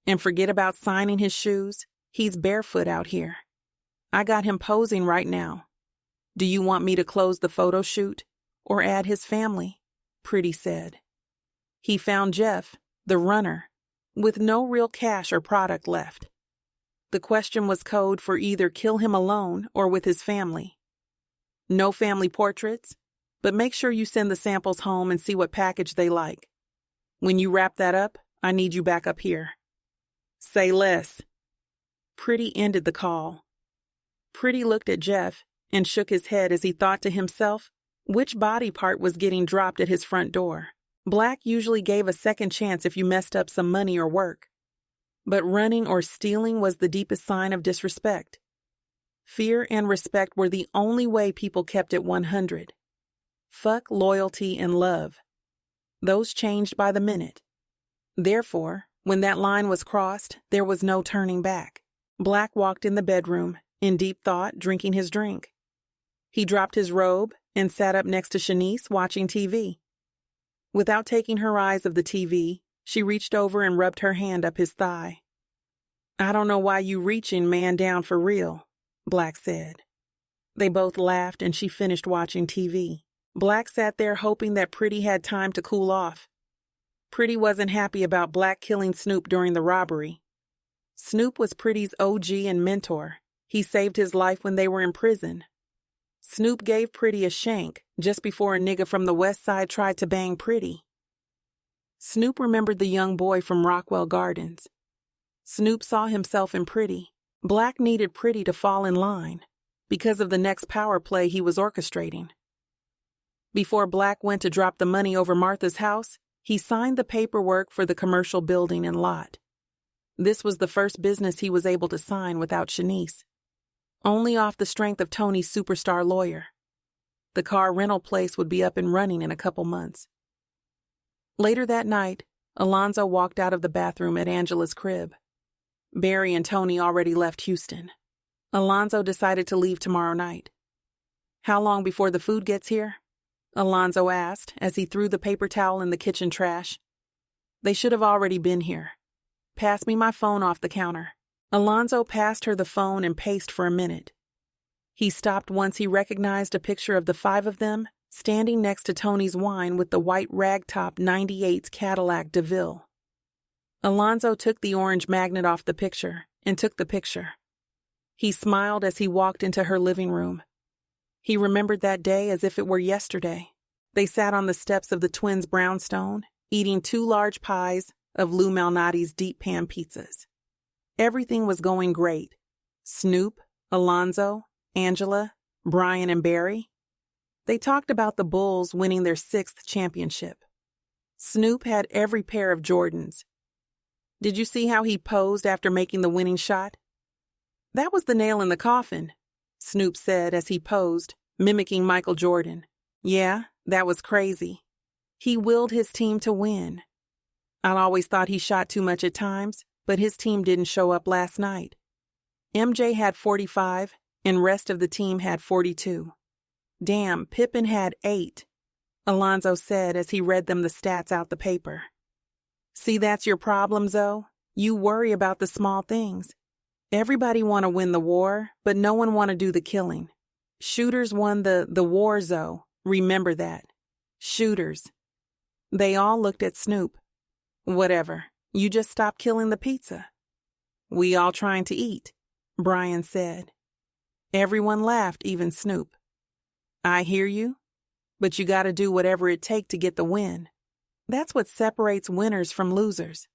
And forget about signing his shoes. He's barefoot out here. I got him posing right now. Do you want me to close the photo shoot or add his family?" Pretty said. He found Jeff, the runner, with no real cash or product left. The question was code for either kill him alone or with his family. "No family portraits, but make sure you send the samples home and see what package they like. When you wrap that up, I need you back up here." "Say less." Pretty ended the call. Pretty looked at Jeff and shook his head as he thought to himself, which body part was getting dropped at his front door? Black usually gave a second chance if you messed up some money or work. But running or stealing was the deepest sign of disrespect. Fear and respect were the only way people kept it 100. Fuck loyalty and love. Those changed by the minute. Therefore, when that line was crossed, there was no turning back. Black walked in the bedroom, in deep thought, drinking his drink. He dropped his robe and sat up next to Shanice, watching TV. Without taking her eyes off the TV, she reached over and rubbed her hand up his thigh. "I don't know why you reaching man down for real," Black said. They both laughed and she finished watching TV. Black sat there hoping that Pretty had time to cool off. Pretty wasn't happy about Black killing Snoop during the robbery. Snoop was Pretty's OG and mentor. He saved his life when they were in prison. Snoop gave Pretty a shank just before a nigga from the west side tried to bang Pretty. Snoop remembered the young boy from Rockwell Gardens. Snoop saw himself in Pretty. Black needed Pretty to fall in line because of the next power play he was orchestrating. Before Black went to drop the money over Martha's house, he signed the paperwork for the commercial building and lot. This was the first business he was able to sign without Shanice. Only off the strength of Tony's superstar lawyer. The car rental place would be up and running in a couple months. Later that night, Alonzo walked out of the bathroom at Angela's crib. Barry and Tony already left Houston. Alonzo decided to leave tomorrow night. "How long before the food gets here?" Alonzo asked as he threw the paper towel in the kitchen trash. "They should have already been here. Pass me my phone off the counter." Alonzo passed her the phone and paced for a minute. He stopped once he recognized a picture of the 5 of them standing next to Tony's wine with the white ragtop '98 Cadillac DeVille. Alonzo took the orange magnet off the picture and took the picture. He smiled as he walked into her living room. He remembered that day as if it were yesterday. They sat on the steps of the twins' brownstone, eating 2 large pies of Lou Malnati's deep pan pizzas. Everything was going great. Snoop, Alonzo, Angela, Brian, and Barry. They talked about the Bulls winning their 6th championship. Snoop had every pair of Jordans. "Did you see how he posed after making the winning shot?" "That was the nail in the coffin," Snoop said as he posed, mimicking Michael Jordan. "Yeah, that was crazy. He willed his team to win. I'd always thought he shot too much at times, but his team didn't show up last night. MJ had 45, and rest of the team had 42. Damn, Pippen had 8, Alonzo said as he read them the stats out the paper. "See, that's your problem, Zoe. You worry about the small things. Everybody want to win the war, but no one want to do the killing. Shooters won the war, Zoe. Remember that. Shooters." They all looked at Snoop. "Whatever. You just stop killing the pizza." "We all trying to eat," Brian said. Everyone laughed, even Snoop. "I hear you, but you gotta do whatever it take to get the win." That's what separates winners from losers.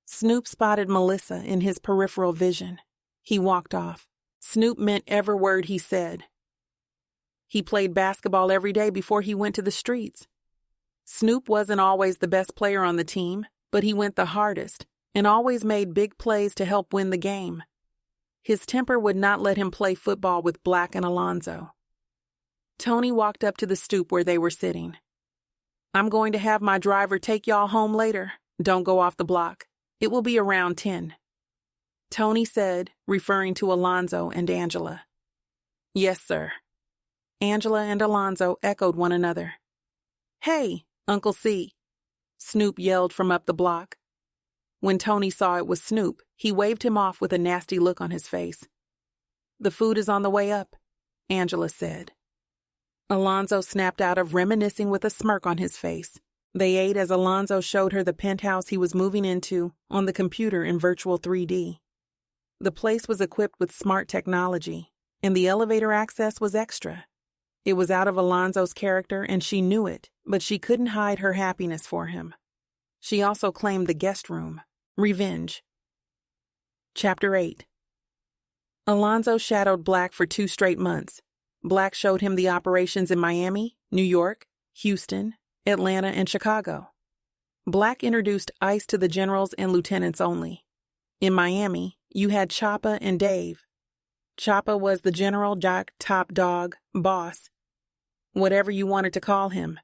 Snoop spotted Melissa in his peripheral vision. He walked off. Snoop meant every word he said. He played basketball every day before he went to the streets. Snoop wasn't always the best player on the team, but he went the hardest and always made big plays to help win the game. His temper would not let him play football with Black and Alonzo. Tony walked up to the stoop where they were sitting. "I'm going to have my driver take y'all home later. Don't go off the block. It will be around 10. Tony said, referring to Alonzo and Angela. "Yes, sir." Angela and Alonzo echoed one another. "Hey, Uncle C," Snoop yelled from up the block. When Tony saw it was Snoop, he waved him off with a nasty look on his face. "The food is on the way up," Angela said. Alonzo snapped out of reminiscing with a smirk on his face. They ate as Alonzo showed her the penthouse he was moving into on the computer in virtual 3D. The place was equipped with smart technology, and the elevator access was extra. It was out of Alonzo's character, and she knew it, but she couldn't hide her happiness for him. She also claimed the guest room. Revenge. Chapter 8. Alonzo shadowed Black for 2 straight months. Black showed him the operations in Miami, New York, Houston, Atlanta, and Chicago. Black introduced ICE to the generals and lieutenants only. In Miami, you had Choppa and Dave. Choppa was the general, jock, top dog, boss, whatever you wanted to call him.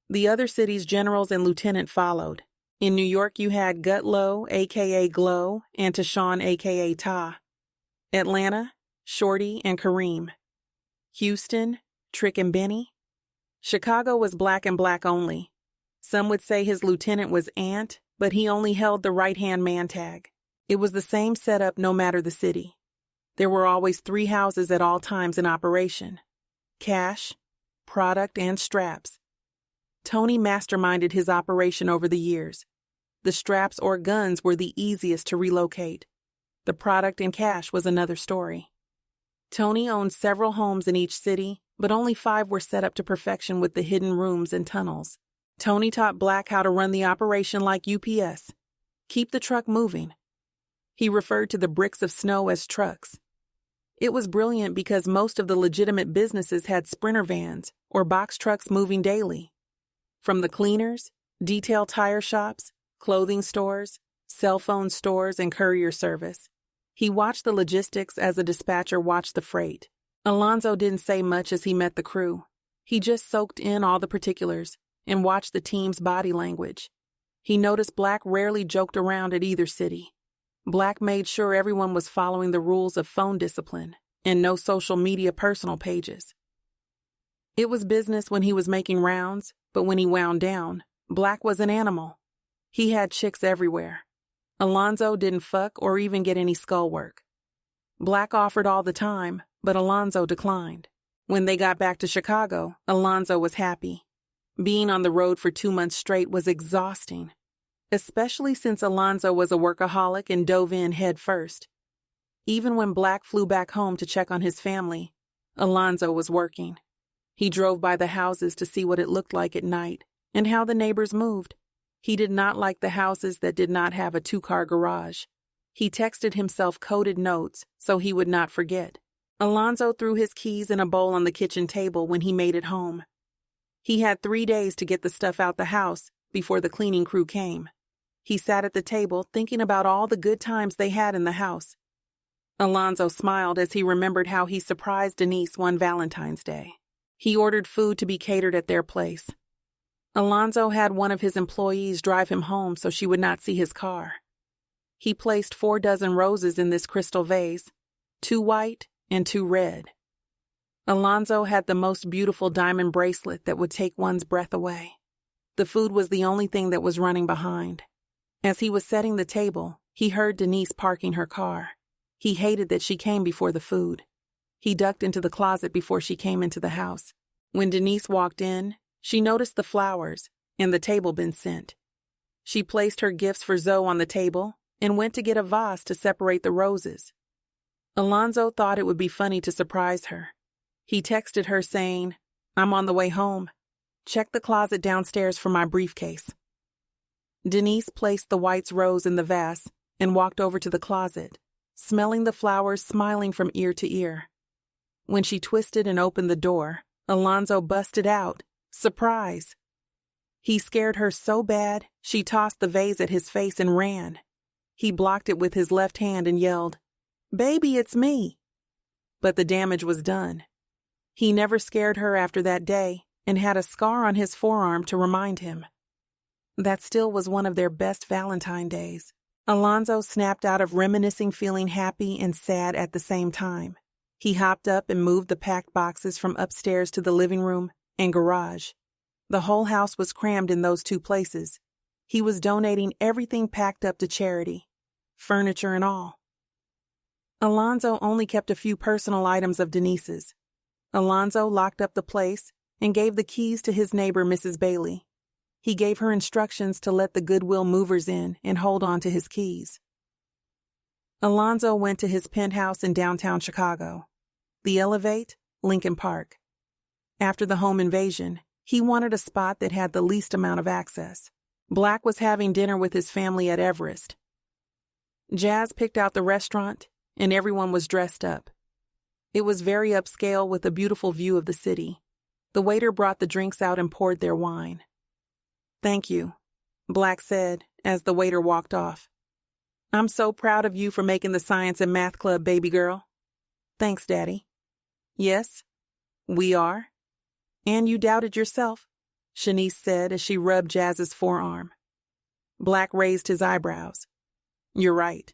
The other cities' generals and lieutenant followed. In New York, you had Gutlow, a.k.a. Glow, and Tashawn, a.k.a. Ta. Atlanta, Shorty and Kareem. Houston, Trick and Benny. Chicago was Black and Black only. Some would say his lieutenant was Ant, but he only held the right-hand man tag. It was the same setup no matter the city. There were always 3 houses at all times in operation: cash, product, and straps. Tony masterminded his operation over the years. The straps or guns were the easiest to relocate. The product and cash was another story. Tony owned several homes in each city, but only 5 were set up to perfection with the hidden rooms and tunnels. Tony taught Black how to run the operation like UPS. Keep the truck moving. He referred to the bricks of snow as trucks. It was brilliant because most of the legitimate businesses had sprinter vans or box trucks moving daily. From the cleaners, detail tire shops, clothing stores, cell phone stores, and courier service. He watched the logistics as a dispatcher watched the freight. Alonzo didn't say much as he met the crew. He just soaked in all the particulars and watched the team's body language. He noticed Black rarely joked around at either city. Black made sure everyone was following the rules of phone discipline and no social media personal pages. It was business when he was making rounds, but when he wound down, Black was an animal. He had chicks everywhere. Alonzo didn't fuck or even get any skull work. Black offered all the time, but Alonzo declined. When they got back to Chicago, Alonzo was happy. Being on the road for 2 months straight was exhausting, especially since Alonzo was a workaholic and dove in head first. Even when Black flew back home to check on his family, Alonzo was working. He drove by the houses to see what it looked like at night and how the neighbors moved. He did not like the houses that did not have a 2-car garage. He texted himself coded notes so he would not forget. Alonzo threw his keys in a bowl on the kitchen table when he made it home. He had 3 days to get the stuff out the house before the cleaning crew came. He sat at the table thinking about all the good times they had in the house. Alonzo smiled as he remembered how he surprised Denise one Valentine's Day. He ordered food to be catered at their place. Alonzo had one of his employees drive him home so she would not see his car. He placed 4 dozen roses in this crystal vase, 2 white and 2 red. Alonzo had the most beautiful diamond bracelet that would take one's breath away. The food was the only thing that was running behind. As he was setting the table, he heard Denise parking her car. He hated that she came before the food. He ducked into the closet before she came into the house. When Denise walked in, she noticed the flowers and the table been sent. She placed her gifts for Zoe on the table and went to get a vase to separate the roses. Alonzo thought it would be funny to surprise her. He texted her saying, "I'm on the way home. check the closet downstairs for my briefcase." Denise placed the whites rose in the vase and walked over to the closet, smelling the flowers, smiling from ear to ear. When she twisted and opened the door, Alonzo busted out, "Surprise!" He scared her so bad, she tossed the vase at his face and ran. He blocked it with his left hand and yelled, "Baby, it's me!" But the damage was done. He never scared her after that day and had a scar on his forearm to remind him. That still was one of their best Valentine days. Alonzo snapped out of reminiscing, feeling happy and sad at the same time. He hopped up and moved the packed boxes from upstairs to the living room and garage. The whole house was crammed in those two places. He was donating everything packed up to charity, furniture and all. Alonzo only kept a few personal items of Denise's. Alonzo locked up the place and gave the keys to his neighbor, Mrs. Bailey. He gave her instructions to let the Goodwill movers in and hold on to his keys. Alonzo went to his penthouse in downtown Chicago. The Elevate, Lincoln Park. After the home invasion, he wanted a spot that had the least amount of access. Black was having dinner with his family at Everest. Jazz picked out the restaurant, and everyone was dressed up. It was very upscale with a beautiful view of the city. The waiter brought the drinks out and poured their wine. "Thank you," Black said as the waiter walked off. "I'm so proud of you for making the science and math club, baby girl." "Thanks, Daddy." "Yes, we are." "And you doubted yourself," Shanice said as she rubbed Jazz's forearm. Black raised his eyebrows. "You're right.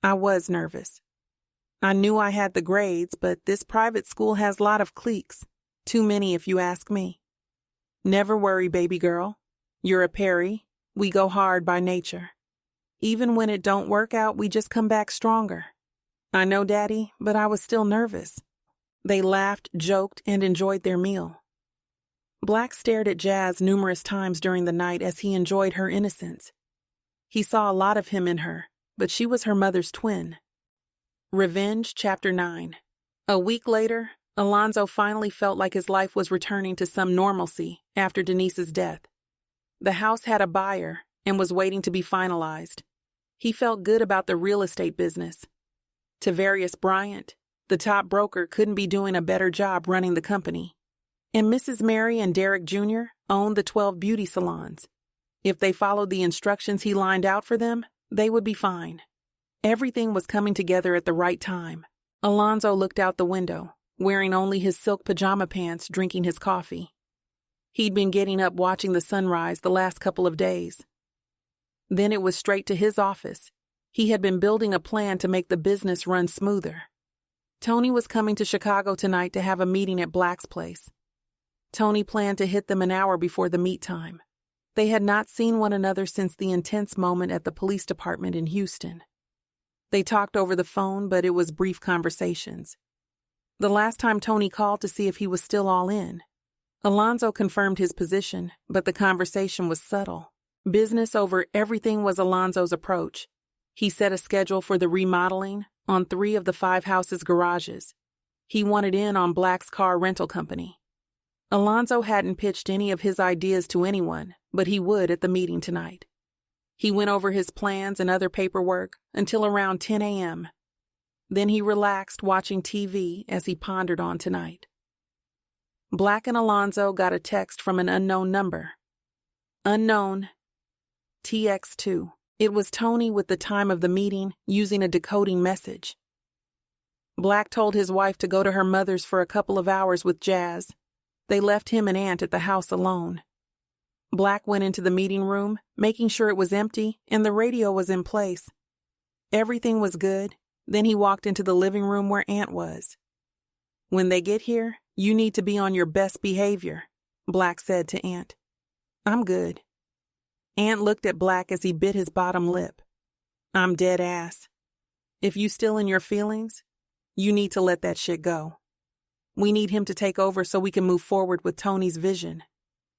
I was nervous. I knew I had the grades, but this private school has a lot of cliques. Too many if you ask me." "Never worry, baby girl. You're a Perry. We go hard by nature. Even when it don't work out, we just come back stronger." "I know, Daddy, but I was still nervous." They laughed, joked, and enjoyed their meal. Black stared at Jazz numerous times during the night as he enjoyed her innocence. He saw a lot of him in her, but she was her mother's twin. Revenge, Chapter 9. A week later, Alonzo finally felt like his life was returning to some normalcy after Denise's death. The house had a buyer and was waiting to be finalized. He felt good about the real estate business. Tavarius Bryant, the top broker, couldn't be doing a better job running the company. And Mrs. Mary and Derek Jr. owned the 12 beauty salons. If they followed the instructions he lined out for them, they would be fine. Everything was coming together at the right time. Alonzo looked out the window, wearing only his silk pajama pants, drinking his coffee. He'd been getting up watching the sunrise the last couple of days. Then it was straight to his office. He had been building a plan to make the business run smoother. Tony was coming to Chicago tonight to have a meeting at Black's place. Tony planned to hit them an hour before the meet time. They had not seen one another since the intense moment at the police department in Houston. They talked over the phone, but it was brief conversations. The last time Tony called to see if he was still all in. Alonzo confirmed his position, but the conversation was subtle. Business over everything was Alonzo's approach. He set a schedule for the remodeling on 3 of the 5 houses' garages. He wanted in on Black's car rental company. Alonzo hadn't pitched any of his ideas to anyone, but he would at the meeting tonight. He went over his plans and other paperwork until around 10 a.m. Then he relaxed watching TV as he pondered on tonight. Black and Alonzo got a text from an unknown number. Unknown. TX2. It was Tony with the time of the meeting using a decoding message. Black told his wife to go to her mother's for a couple of hours with Jazz. They left him and Aunt at the house alone. Black went into the meeting room, making sure it was empty and the radio was in place. Everything was good. Then he walked into the living room where Aunt was. "When they get here, you need to be on your best behavior," Black said to Aunt. "I'm good." Aunt looked at Black as he bit his bottom lip. "I'm dead ass. If you still in your feelings, you need to let that shit go. We need him to take over so we can move forward with Tony's vision.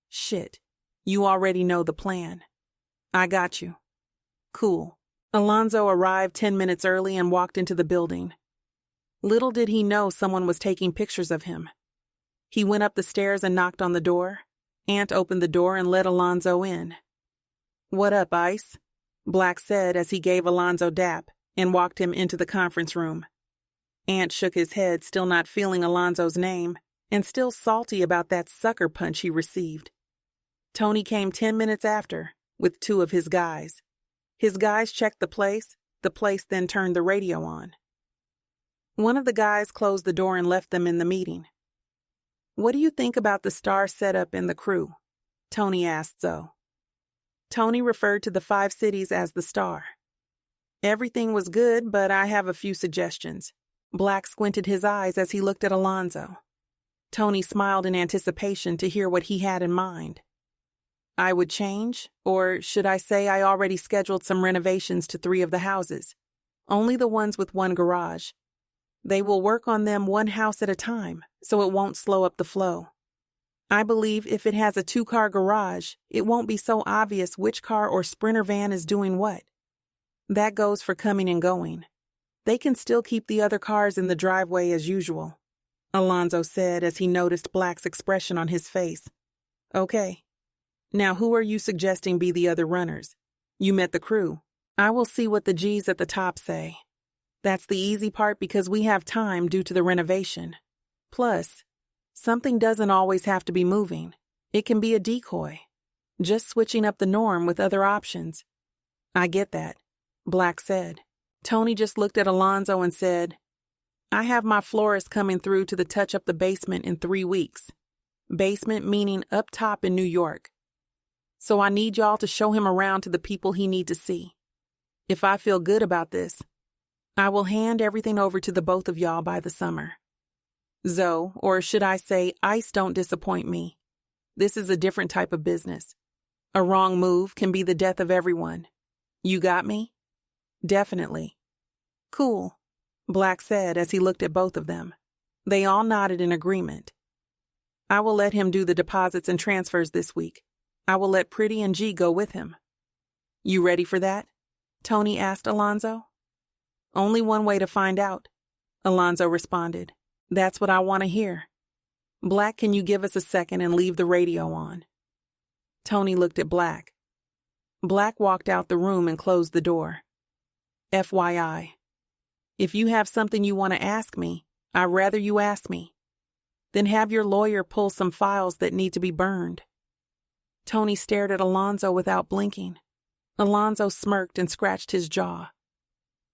Shit, you already know the plan. I got you." "Cool." Alonzo arrived 10 minutes early and walked into the building. Little did he know someone was taking pictures of him. He went up the stairs and knocked on the door. Ant opened the door and let Alonzo in. "What up, Ice?" Black said as he gave Alonzo dap and walked him into the conference room. Ant shook his head, still not feeling Alonzo's name, and still salty about that sucker punch he received. Tony came 10 minutes after, with 2 of his guys. His guys checked the place then turned the radio on. One of the guys closed the door and left them in the meeting. "What do you think about the star setup and the crew?" Tony asked Zoe. Tony referred to the 5 cities as the star. "Everything was good, but I have a few suggestions." Black squinted his eyes as he looked at Alonzo. Tony smiled in anticipation to hear what he had in mind. "I would change, or should I say I already scheduled some renovations to 3 of the houses, only the ones with 1 garage. They will work on them 1 house at a time, so it won't slow up the flow. I believe if it has a 2-car garage, it won't be so obvious which car or Sprinter van is doing what. That goes for coming and going. They can still keep the other cars in the driveway as usual," Alonzo said as he noticed Black's expression on his face. "Okay. Now who are you suggesting be the other runners? You met the crew. I will see what the G's at the top say. That's the easy part because we have time due to the renovation. Plus, something doesn't always have to be moving. It can be a decoy. Just switching up the norm with other options." "I get that," Black said. Tony just looked at Alonzo and said, "I have my florist coming through to touch up the basement in 3 weeks. Basement meaning up top in New York. So I need y'all to show him around to the people he need to see. If I feel good about this, I will hand everything over to the both of y'all by the summer. Zoe, or should I say Ice, don't disappoint me. This is a different type of business. A wrong move can be the death of everyone. You got me?" "Definitely." "Cool," Black said as he looked at both of them. They all nodded in agreement. "I will let him do the deposits and transfers this week. I will let Pretty and G go with him." "You ready for that?" Tony asked Alonzo. "Only one way to find out," Alonzo responded. "That's what I want to hear. Black, can you give us a second and leave the radio on?" Tony looked at Black. Black walked out the room and closed the door. "FYI, if you have something you want to ask me, I'd rather you ask me. Then have your lawyer pull some files that need to be burned." Tony stared at Alonzo without blinking. Alonzo smirked and scratched his jaw.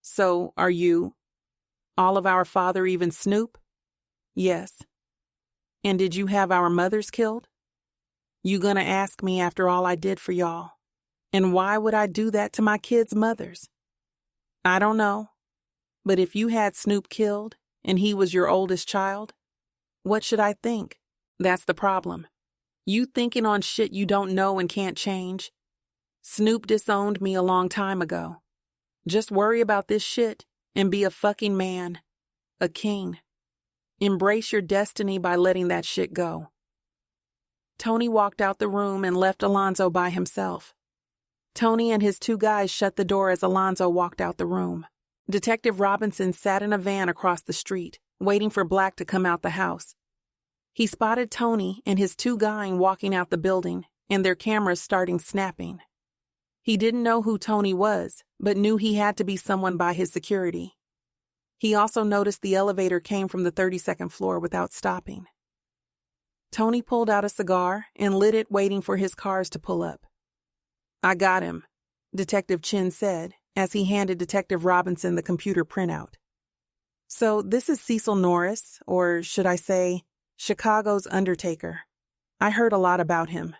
"So, are you all of our father, even Snoop?" "Yes." "And did you have our mothers killed?" "You gonna ask me after all I did for y'all? And why would I do that to my kids' mothers?" "I don't know. But if you had Snoop killed, and he was your oldest child, what should I think? That's the problem. You thinking on shit you don't know and can't change. Snoop disowned me a long time ago. Just worry about this shit and be a fucking man. A king. Embrace your destiny by letting that shit go." Tony walked out the room and left Alonzo by himself. Tony and his 2 guys shut the door as Alonzo walked out the room. Detective Robinson sat in a van across the street, waiting for Black to come out the house. He spotted Tony and his 2 guys walking out the building, and their cameras starting snapping. He didn't know who Tony was, but knew he had to be someone by his security. He also noticed the elevator came from the 32nd floor without stopping. Tony pulled out a cigar and lit it, waiting for his cars to pull up. "I got him," Detective Chin said, as he handed Detective Robinson the computer printout. "So this is Cecil Norris, or should I say, Chicago's Undertaker. I heard a lot about him."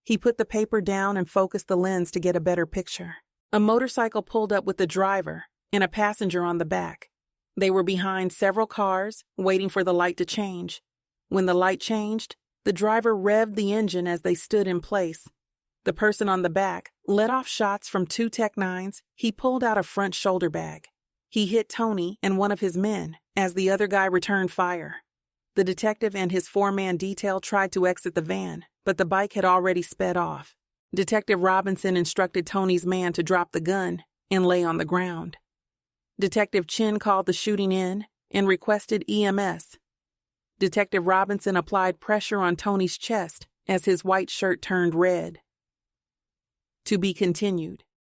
He put the paper down and focused the lens to get a better picture. A motorcycle pulled up with the driver and a passenger on the back. They were behind several cars, waiting for the light to change. When the light changed, the driver revved the engine as they stood in place. The person on the back let off shots from 2 Tech-9s. He pulled out a front shoulder bag. He hit Tony and one of his men as the other guy returned fire. The detective and his 4-man detail tried to exit the van, but the bike had already sped off. Detective Robinson instructed Tony's man to drop the gun and lay on the ground. Detective Chin called the shooting in and requested EMS. Detective Robinson applied pressure on Tony's chest as his white shirt turned red. To be continued.